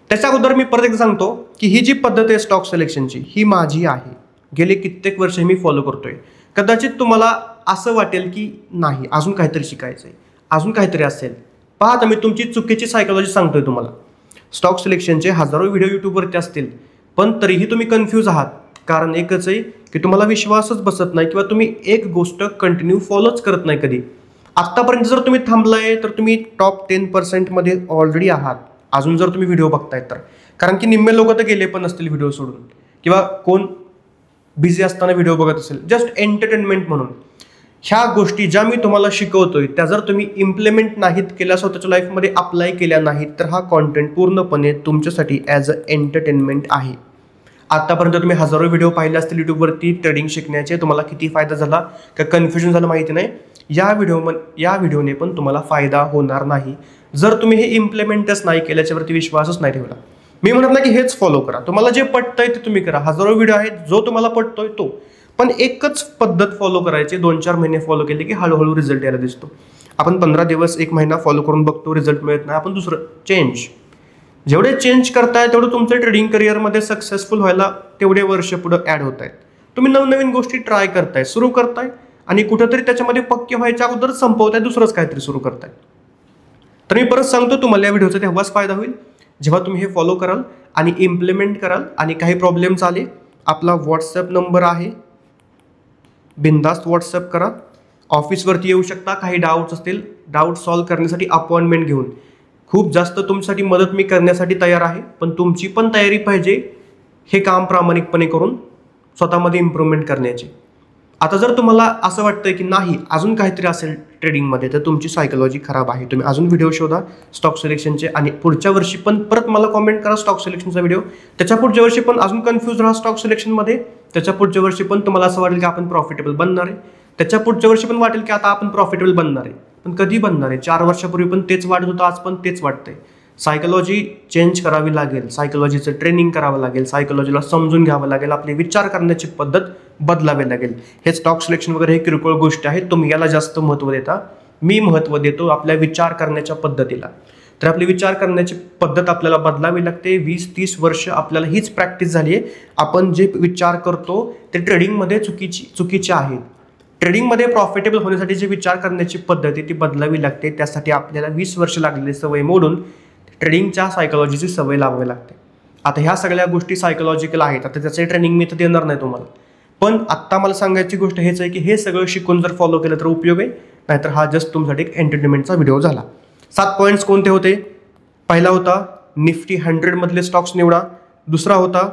त्याच्या अगोदर मी परत एकदा सांगतो की ही जी पद्धत आहे स्टॉक सिलेक्शनची, ही माझी आहे. गेले कित्येक वर्ष मी फॉलो करतोय. कदाचित तुम्हाला असं वाटेल की नाही अजून काहीतरी शिकायचं आहे, अजून काहीतरी असेल. पहा, आता मी तुमची चुकीची सायकोलॉजी सांगतोय तुम्हाला. स्टॉक सिलेक्शनचे हजारो व्हिडिओ यूट्यूबवरती असतील, पण तरीही तुम्ही कन्फ्यूज आहात. कारण एकच आहे की तुम्हाला विश्वासच बसत नाही किंवा तुम्ही एक गोष्ट कंटिन्यू फॉलोच करत नाही कधी. आत्तापर्यंत जर तुम्ही थांबलाय तर तुम्ही टॉप 10% ऑलरेडी आहात. अजून जर तुम्ही व्हिडिओ बघताय तर, कारण की निम्मे लोक तर गेले पण नसतील व्हिडिओ सोडून, किंवा कोण बिझी असताना व्हिडिओ बघत असेल जस्ट एंटरटेनमेंट म्हणून. ह्या गोष्टी ज्या मी तुम्हाला शिकवतोय त्या जर तुम्ही इम्प्लिमेंट नाहीत केल्या, स्वतःच्या लाईफमध्ये अप्लाय केल्या नाहीत, तर हा कॉन्टेंट पूर्णपणे तुमच्यासाठी ॲज अ एंटरटेनमेंट आहे. आतापर्यंत तुम्ही हजारो व्हिडिओ पाहिले असतील यूट्यूबवरती ट्रेडिंग शिकण्याचे, तुम्हाला किती फायदा झाला का कन्फ्युजन झालं माहिती नाही. या व्हिडिओने पण तुम्हाला फायदा होणार नाही जर तुम्ही हे इम्प्लिमेंटच नाही केल्याच्यावरती विश्वासच नाही ठेवला. मी म्हणत नाही की हेच फॉलो करा, तुम्हाला जे पटतंय ते तुम्ही करा. हजारो व्हिडिओ आहेत, जो तुम्हाला पटतोय तो. पण एकच पद्धत फॉलो करायची. 2-4 महिने फॉलो केले की हळूहळू रिझल्ट यायला दिसतो. आपण 15 दिवस 1 महिना फॉलो करून बघतो, रिझल्ट मिळत नाही, आपण दुसरं चेंज. जेवढे चेंज करताय तेवढं तुमचं ट्रेडिंग करिअरमध्ये सक्सेसफुल व्हायला तेवढे वर्ष पुढे ॲड होत आहेत. तुम्ही नवनवीन गोष्टी ट्राय करताय, सुरू करताय आणि कुठंतरी त्याच्यामध्ये पक्के व्हायच्या अगोदर संपवताय, दुसरंच काहीतरी सुरू करताय. तर मी परत सांगतो, तुम्हाला या व्हिडिओचा तेव्हाच फायदा होईल जेव्हा तुम्ही हे फॉलो कराल आणि इम्प्लिमेंट कराल. आणि काही प्रॉब्लेम्स आले, आपला व्हॉट्सअप नंबर आहे, बिनधास्त व्हॉट्सअप करा. ऑफिसवरती येऊ शकता. काही डाऊट्स असतील, डाऊट सॉल्व्ह करण्यासाठी अपॉइंटमेंट घेऊन. खूप जास्त तुमच्यासाठी मदत मी करण्यासाठी तयार आहे, पण तुमची पण तयारी पाहिजे हे काम प्रामाणिकपणे करून स्वतःमध्ये इम्प्रूव्हमेंट करण्याची. आता जर तुम्हाला असं वाटतंय की नाही अजून काहीतरी असेल ट्रेडिंगमध्ये, तर तुमची सायकोलॉजी खराब आहे. तुम्ही अजून व्हिडिओ शोधा स्टॉक सिलेक्शनचे आणि पुढच्या वर्षी पण परत मला कॉमेंट करा स्टॉक सिलेक्शनचा व्हिडिओ. त्याच्या पुढच्या वर्षी पण अजून कन्फ्यूज राहा स्टॉक सिलेक्शनमध्ये. त्याच्या पुढच्या वर्षी पण तुम्हाला असं वाटेल की आपण प्रॉफिटेबल बनणार आहे. त्याच्या पुढच्या वर्षी पण वाटेल की आता आपण प्रॉफिटेबल बनणार आहे. पण कधी बनणार आहे? 4 वर्षापूर्वी पण तेच वाटत होतं, आज पण तेच वाटतंय. सायकोलॉजी चेंज करावी लागेल, सायकोलॉजीचं ट्रेनिंग करावं लागेल, सायकोलॉजीला समजून घ्यावं लागेल, आपली विचार करण्याची पद्धत बदलावी लागेल. हे स्टॉक सिलेक्शन वगैरे हे किरकोळ गोष्टी आहेत, तुम्ही याला जास्त महत्त्व देता. मी महत्त्व देतो आपल्या विचार करण्याच्या पद्धतीला. तर आपली विचार करण्याची पद्धत आपल्याला बदलावी लागते. 20-30 वर्ष आपल्याला हीच प्रॅक्टिस झाली आहे. आपण जे विचार करतो ते ट्रेडिंगमध्ये चुकीचे आहेत. ट्रेडिंगमध्ये प्रॉफिटेबल होण्यासाठी जे विचार करण्याची पद्धत आहे ती बदलावी लागते. त्यासाठी आपल्याला 20 वर्ष लागलेली सवय मोडून ट्रेडिंगच्या सायकोलॉजीची सवय लावावी लागते. आता ह्या सगळ्या गोष्टी सायकोलॉजिकल आहेत. आता त्याचे ट्रेनिंग मी तर देणार नाही तुम्हाला, पण आत्ता मला सांगायची गोष्ट हेच आहे की हे सगळं शिकून जर फॉलो केलं तर उपयोग आहे, नाहीतर हा जस्ट तुमच्यासाठी एक एंटरटेनमेंटचा व्हिडिओ झाला. 7 पॉईंट्स कोणते होते? पहिला होता निफ्टी 100 मधले स्टॉक्स निवडा. दुसरा होता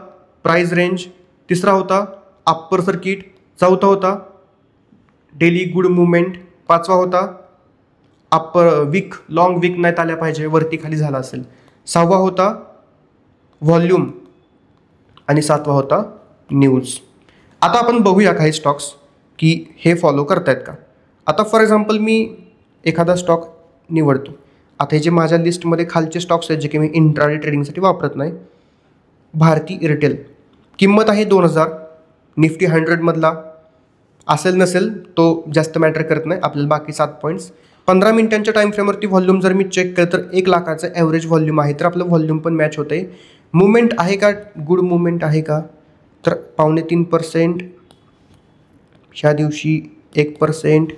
प्राइस रेंज. तिसरा होता अप्पर सर्किट. चौथा होता डेली गुड मुवमेंट. 5वा होता वीक लॉंग वीक नाहीत आल्या पाहिजे, वरती खाली झाला असेल. 6वा होता व्हॉल्यूम आणि 7वा होता न्यूज. आता आपण बघूया काही स्टॉक्स की हे फॉलो करतायत का. आता फॉर एक्झाम्पल मी एखादा स्टॉक निवडतो. आता हे जे माझ्या लिस्टमध्ये खालचे स्टॉक्स आहेत जे की मी इंट्राडे ट्रेडिंगसाठी वापरत नाही. भारती एअरटेल, किंमत आहे 2000. निफ्टी 100मधला असेल नसेल तो जास्त मॅटर करत नाही, आपल्याला बाकी 7 पॉईंट्स. 15 मिनिटांच्या टाईम फ्रेमवरती व्हॉल्यूम जर मी चेक केलं तर 1 लाखाचं ॲव्हरेज व्हॉल्यूम आहे, तर आपलं व्हॉल्यूम पण मॅच होतं आहे. मुवमेंट आहे का, गुड मुवमेंट आहे का, तर 2.5%, ह्या दिवशी 1%,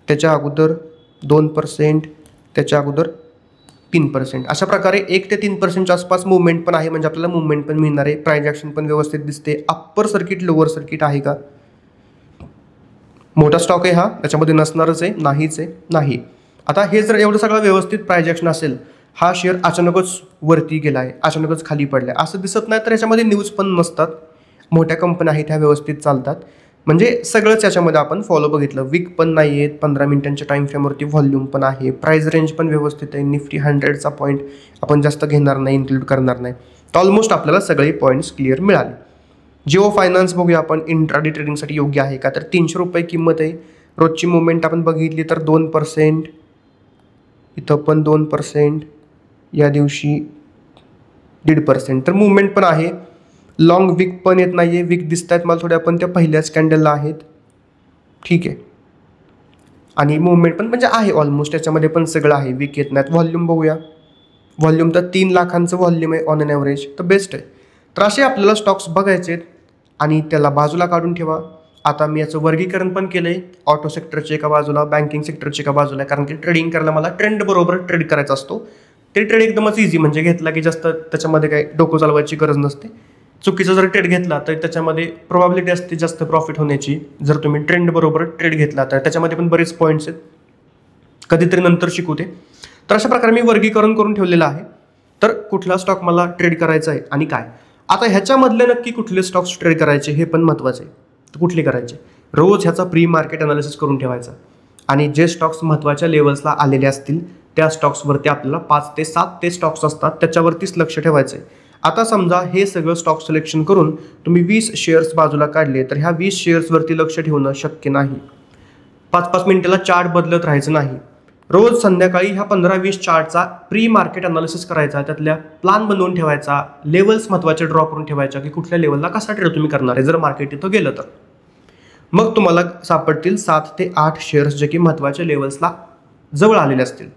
त्याच्या अगोदर 2%, त्याच्या अगोदर 3%. अशा प्रकारे 1 ते 3%च्या आसपास मुवमेंट पण आहे, म्हणजे आपल्याला मुवमेंट पण मिळणार आहे. प्राइस ॲक्शन पण व्यवस्थित दिसते. अप्पर सर्किट लोअर सर्किट आहे का, मोठा स्टॉक आहे हा, त्याच्यामध्ये नसणारच आहे, नाहीच आहे, नाही. आता हे जर एवढं सगळं व्यवस्थित प्राइस ॲक्शन असेल, हा शेअर अचानकच वरती गेला आहे, अचानकच खाली पडला आहे असं दिसत नाही, तर याच्यामध्ये न्यूज पण नसतात. मोठ्या कंपन्या आहेत ह्या व्यवस्थित चालतात, म्हणजे सगळंच याच्यामध्ये आपण फॉलो बघितलं. वीक पण नाही आहेत, 15 मिनिटांच्या टाईम फ्रेमवरती व्हॉल्यूम पण आहे, प्राइस रेंज पण व्यवस्थित आहे. निफ्टी 100चा पॉईंट आपण जास्त घेणार नाही, इन्क्लूड करणार नाही. तर ऑलमोस्ट आपल्याला सगळे पॉईंट्स क्लिअर मिळाले. जिओ फायनान्स बघूया आपण, इंट्राडे ट्रेडिंगसाठी योग्य आहे का, तर 300 रुपये किंमत आहे. रोजची मुवमेंट आपण बघितली तर 2%, इथं पण 2%, या दिवशी 1.5%, तर मुवमेंट पण आहे. लॉंग वीक पण येत नाही आहे, वीक दिसत आहेत मला थोड्या, पण त्या पहिल्याच कॅन्डलला आहेत, ठीक आहे. आणि मुवमेंट पण म्हणजे आहे ऑलमोस्ट, याच्यामध्ये पण सगळं आहे, वीक येत नाहीत. व्हॉल्यूम बघूया, व्हॉल्यूम तर 3 लाखांचं व्हॉल्यूम आहे ऑन एन ॲव्हरेज, तर बेस्ट आहे. तर असे आपल्याला स्टॉक्स बघायचे आहेत आणि त्याला बाजूला काढून ठेवा. आता मी याचं वर्गीकरण पण केलं आहे, ऑटो सेक्टरचे एका बाजूला, बँकिंग सेक्टरचे एका बाजूला, कारण की ट्रेडिंग करायला मला ट्रेंड बरोबर ट्रेड करायचा असतो. ते ट्रेड एकदमच इझी, म्हणजे घेतला की जास्त त्याच्यामध्ये काही डोकं चालवायची गरज नसते. चुकीचा जर ट्रेड घेतला तर त्याच्यामध्ये प्रोबॅबिलिटी असते जास्त प्रॉफिट होण्याची. जर तुम्ही ट्रेंड बरोबर ट्रेड घेतला तर त्याच्यामध्ये पण बरेच पॉईंट्स आहेत, कधीतरी नंतर शिकू ते. तर अशा प्रकारे मी वर्गीकरण करून ठेवलेलं आहे. तर कुठला स्टॉक मला ट्रेड करायचा आहे आणि काय. आता ह्याच्यामधले नक्की कुठले स्टॉक्स ट्रेड करायचे हे पण महत्त्वाचे आहे. तर कुठले करायचे, रोज ह्याचा प्री मार्केट अनालिसिस करून ठेवायचा आणि जे स्टॉक्स महत्त्वाच्या लेवल्सला आलेले असतील त्या स्टॉक्सवरती आपल्याला 5 ते 7 ते स्टॉक्स असतात त्याच्यावरतीच लक्ष ठेवायचं आहे. आता समजा हे सगळं स्टॉक सिलेक्शन करून तुम्ही 20 शेअर्स बाजूला काढले, तर ह्या 20 शेअर्सवरती लक्ष ठेवणं शक्य नाही. 5-5 मिनिटाला चार्ट बदलत राहायचं नाही. रोज संध्याकाळी ह्या 15-20 चार्टचा प्री मार्केट अनालिसिस करायचा, त्यातल्या प्लॅन बनवून ठेवायचा, लेवल्स महत्त्वाचे ड्रॉ करून ठेवायच्या की कुठल्या लेवलला कसा ट्रेड तुम्ही करणार आहे जर मार्केट इथं गेलं तर. मग तुम्हाला सापडतील 7 ते 8 शेअर्स जे की महत्त्वाच्या लेवल्सला जवळ आलेले असतील.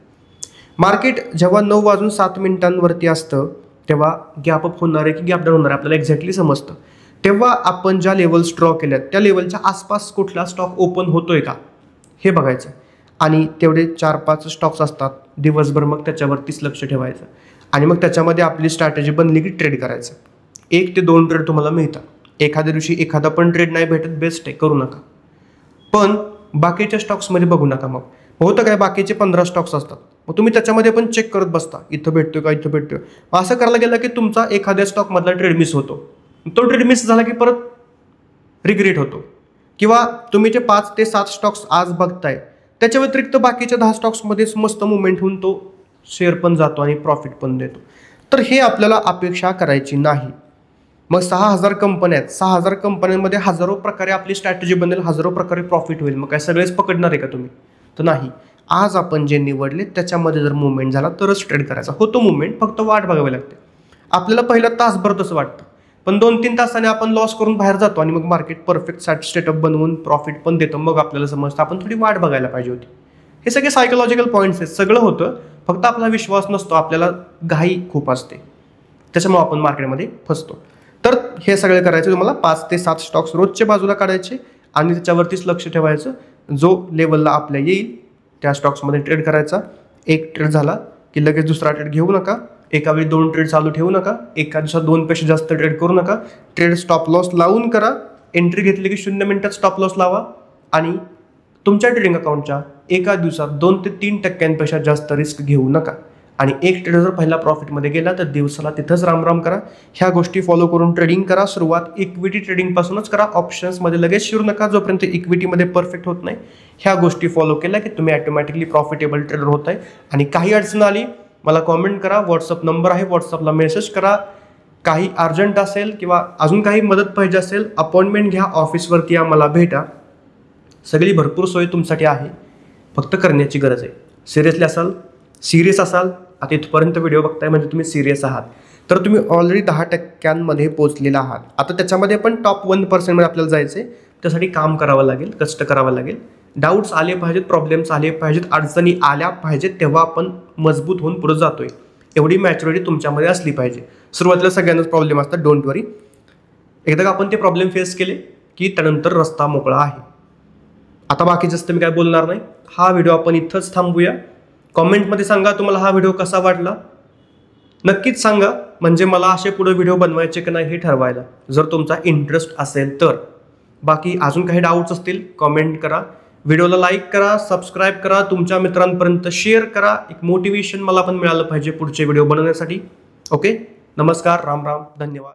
मार्केट जेव्हा 9:07 असतं तेव्हा गॅप अप होणार आहे की गॅप डाऊन होणार आहे आपल्याला एक्झॅक्टली समजतं. तेव्हा आपण ज्या लेवल्स ड्रॉ केल्यात त्या लेवलच्या आसपास कुठला स्टॉक ओपन होतोय का हे बघायचं आणि तेवढे 4-5 स्टॉक्स असतात दिवसभर, मग त्याच्यावरतीच लक्ष ठेवायचं आणि मग त्याच्यामध्ये आपली स्ट्रॅटेजी बनली की ट्रेड करायचं. 1 ते 2 ट्रेड तुम्हाला मिळतात. एखाद्या दिवशी एखादा पण ट्रेड नाही भेटत, बेस्ट आहे, करू नका. पण बाकीच्या स्टॉक्समध्ये बघू नका. मग होतं काय, बाकीचे 15 स्टॉक्स असतात, मग तुम्ही त्याच्यामध्ये पण चेक करत बसता, इथं भेटतोय का, इथं भेटतोय. असं करायला गेलं की तुमचा एखाद्या स्टॉकमधला ट्रेड मिस होतो. तो ट्रेड मिस झाला की परत रिग्रेट होतो. किंवा तुम्ही जे 5 ते 7 स्टॉक्स आज बघताय त्याच्या व्यतिरिक्त बाकीच्या 10 स्टॉक्समध्येच मस्त मुवमेंट होऊन तो शेअर पण जातो आणि प्रॉफिट पण देतो. तर हे आपल्याला अपेक्षा करायची नाही. मग 6,000 कंपन्या आहेत, 6,000 कंपन्यांमध्ये हजारो प्रकारे आपली स्ट्रॅटेजी बनेल, हजारो प्रकारे प्रॉफिट होईल. मग काय सगळेच पकडणार आहे का तुम्ही, तर नाही. आज आपण जे निवडले त्याच्यामध्ये जर मुवमेंट झाला तरच ट्रेड करायचा. होतो मुवमेंट, फक्त वाट बघावी लागते. आपल्याला पहिला तासभर तसं वाटतं, पण 2-3 तासाने आपण लॉस करून बाहेर जातो आणि मग मार्केट परफेक्ट सेटअप बनवून प्रॉफिट पण देतो. मग आपल्याला समजतं आपण थोडी वाट बघायला पाहिजे होती. हे सगळे सायकोलॉजिकल पॉईंट्स आहेत. सगळं होतं, फक्त आपला विश्वास नसतो, आपल्याला घाई खूप असते, त्याच्यामुळे आपण मार्केटमध्ये फसतो. तर हे सगळे करायचे तुम्हाला 5 ते 7 स्टॉक्स रोजचे बाजूला काढायचे आणि त्याच्यावरतीच लक्ष ठेवायचं. जो लेवलला आपल्या येईल त्या स्टॉक्समध्ये ट्रेड करायचा. एक ट्रेड झाला की लगेच दुसरा ट्रेड घेऊ नका. एका वेळी 2 ट्रेड चालू ठेवू नका. एका दिवसात 2 पेक्षा जास्त ट्रेड करू नका. ट्रेड स्टॉप लॉस लावून करा. एंट्री घेतली की 0 मिनिटात स्टॉप लॉस लावा आणि तुमच्या ट्रेडिंग अकाउंटच्या एका दिवसात 2 ते 3% जास्त रिस्क घेऊ नका. आणि एक ट्रेडर जर पहिला प्रॉफिटमध्ये गेला तर दिवसाला तिथंच रामराम करा. ह्या गोष्टी फॉलो करून ट्रेडिंग करा. सुरुवात इक्विटी ट्रेडिंगपासूनच करा. ऑप्शन्समध्ये लगेच शिरू नका जोपर्यंत इक्विटीमध्ये परफेक्ट होत नाही. ह्या गोष्टी फॉलो केल्या की तुम्ही ऑटोमॅटिकली प्रॉफिटेबल ट्रेडर होत आहे. आणि काही अडचण आली मला कॉमेंट करा. व्हॉट्सअप नंबर आहे, व्हॉट्सअपला मेसेज करा. काही अर्जंट असेल किंवा अजून काही मदत पाहिजे असेल अपॉइंटमेंट घ्या, ऑफिसवरती या, मला भेटा. सगळी भरपूर सोय तुमच्यासाठी आहे, फक्त करण्याची गरज आहे. सिरियस असाल आता इथपर्यंत व्हिडिओ बघताय म्हणजे तुम्ही सिरियस आहात, तर तुम्ही ऑलरेडी 10% पोहोचलेला आहात. आता त्याच्यामध्ये पण टॉप 1% आपल्याला जायचं आहे. त्यासाठी काम करावं लागेल, कष्ट करावं लागेल. डाऊट्स आले पाहिजेत, प्रॉब्लेम्स आले पाहिजेत, अडचणी आल्या पाहिजेत, तेव्हा आपण मजबूत होऊन पुढे जातोय. एवढी मॅच्युरिटी तुमच्यामध्ये असली पाहिजे. सुरुवातीला सगळ्यांनाच प्रॉब्लेम असतात, डोंट वरी. एकदा का आपण ते प्रॉब्लेम फेस केले की त्यानंतर रस्ता मोकळा आहे. आता बाकी जास्त मी काय बोलणार नाही. हा व्हिडिओ आपण इथंच थांबूया. कॉमेंटमध्ये सांगा तुम्हाला हा व्हिडिओ कसा वाटला. नक्कीच सांगा, म्हणजे मला असे पुढे व्हिडिओ बनवायचे की नाही हे ठरवायला, जर तुमचा इंटरेस्ट असेल तर. बाकी अजून काही डाऊट्स असतील कॉमेंट करा. व्हिडिओला लाईक करा, सबस्क्राईब करा, तुमच्या मित्रांपर्यंत शेअर करा. एक मोटिवेशन मला पण मिळालं पाहिजे पुढचे व्हिडिओ बनवण्यासाठी. ओके, नमस्कार, राम राम, धन्यवाद.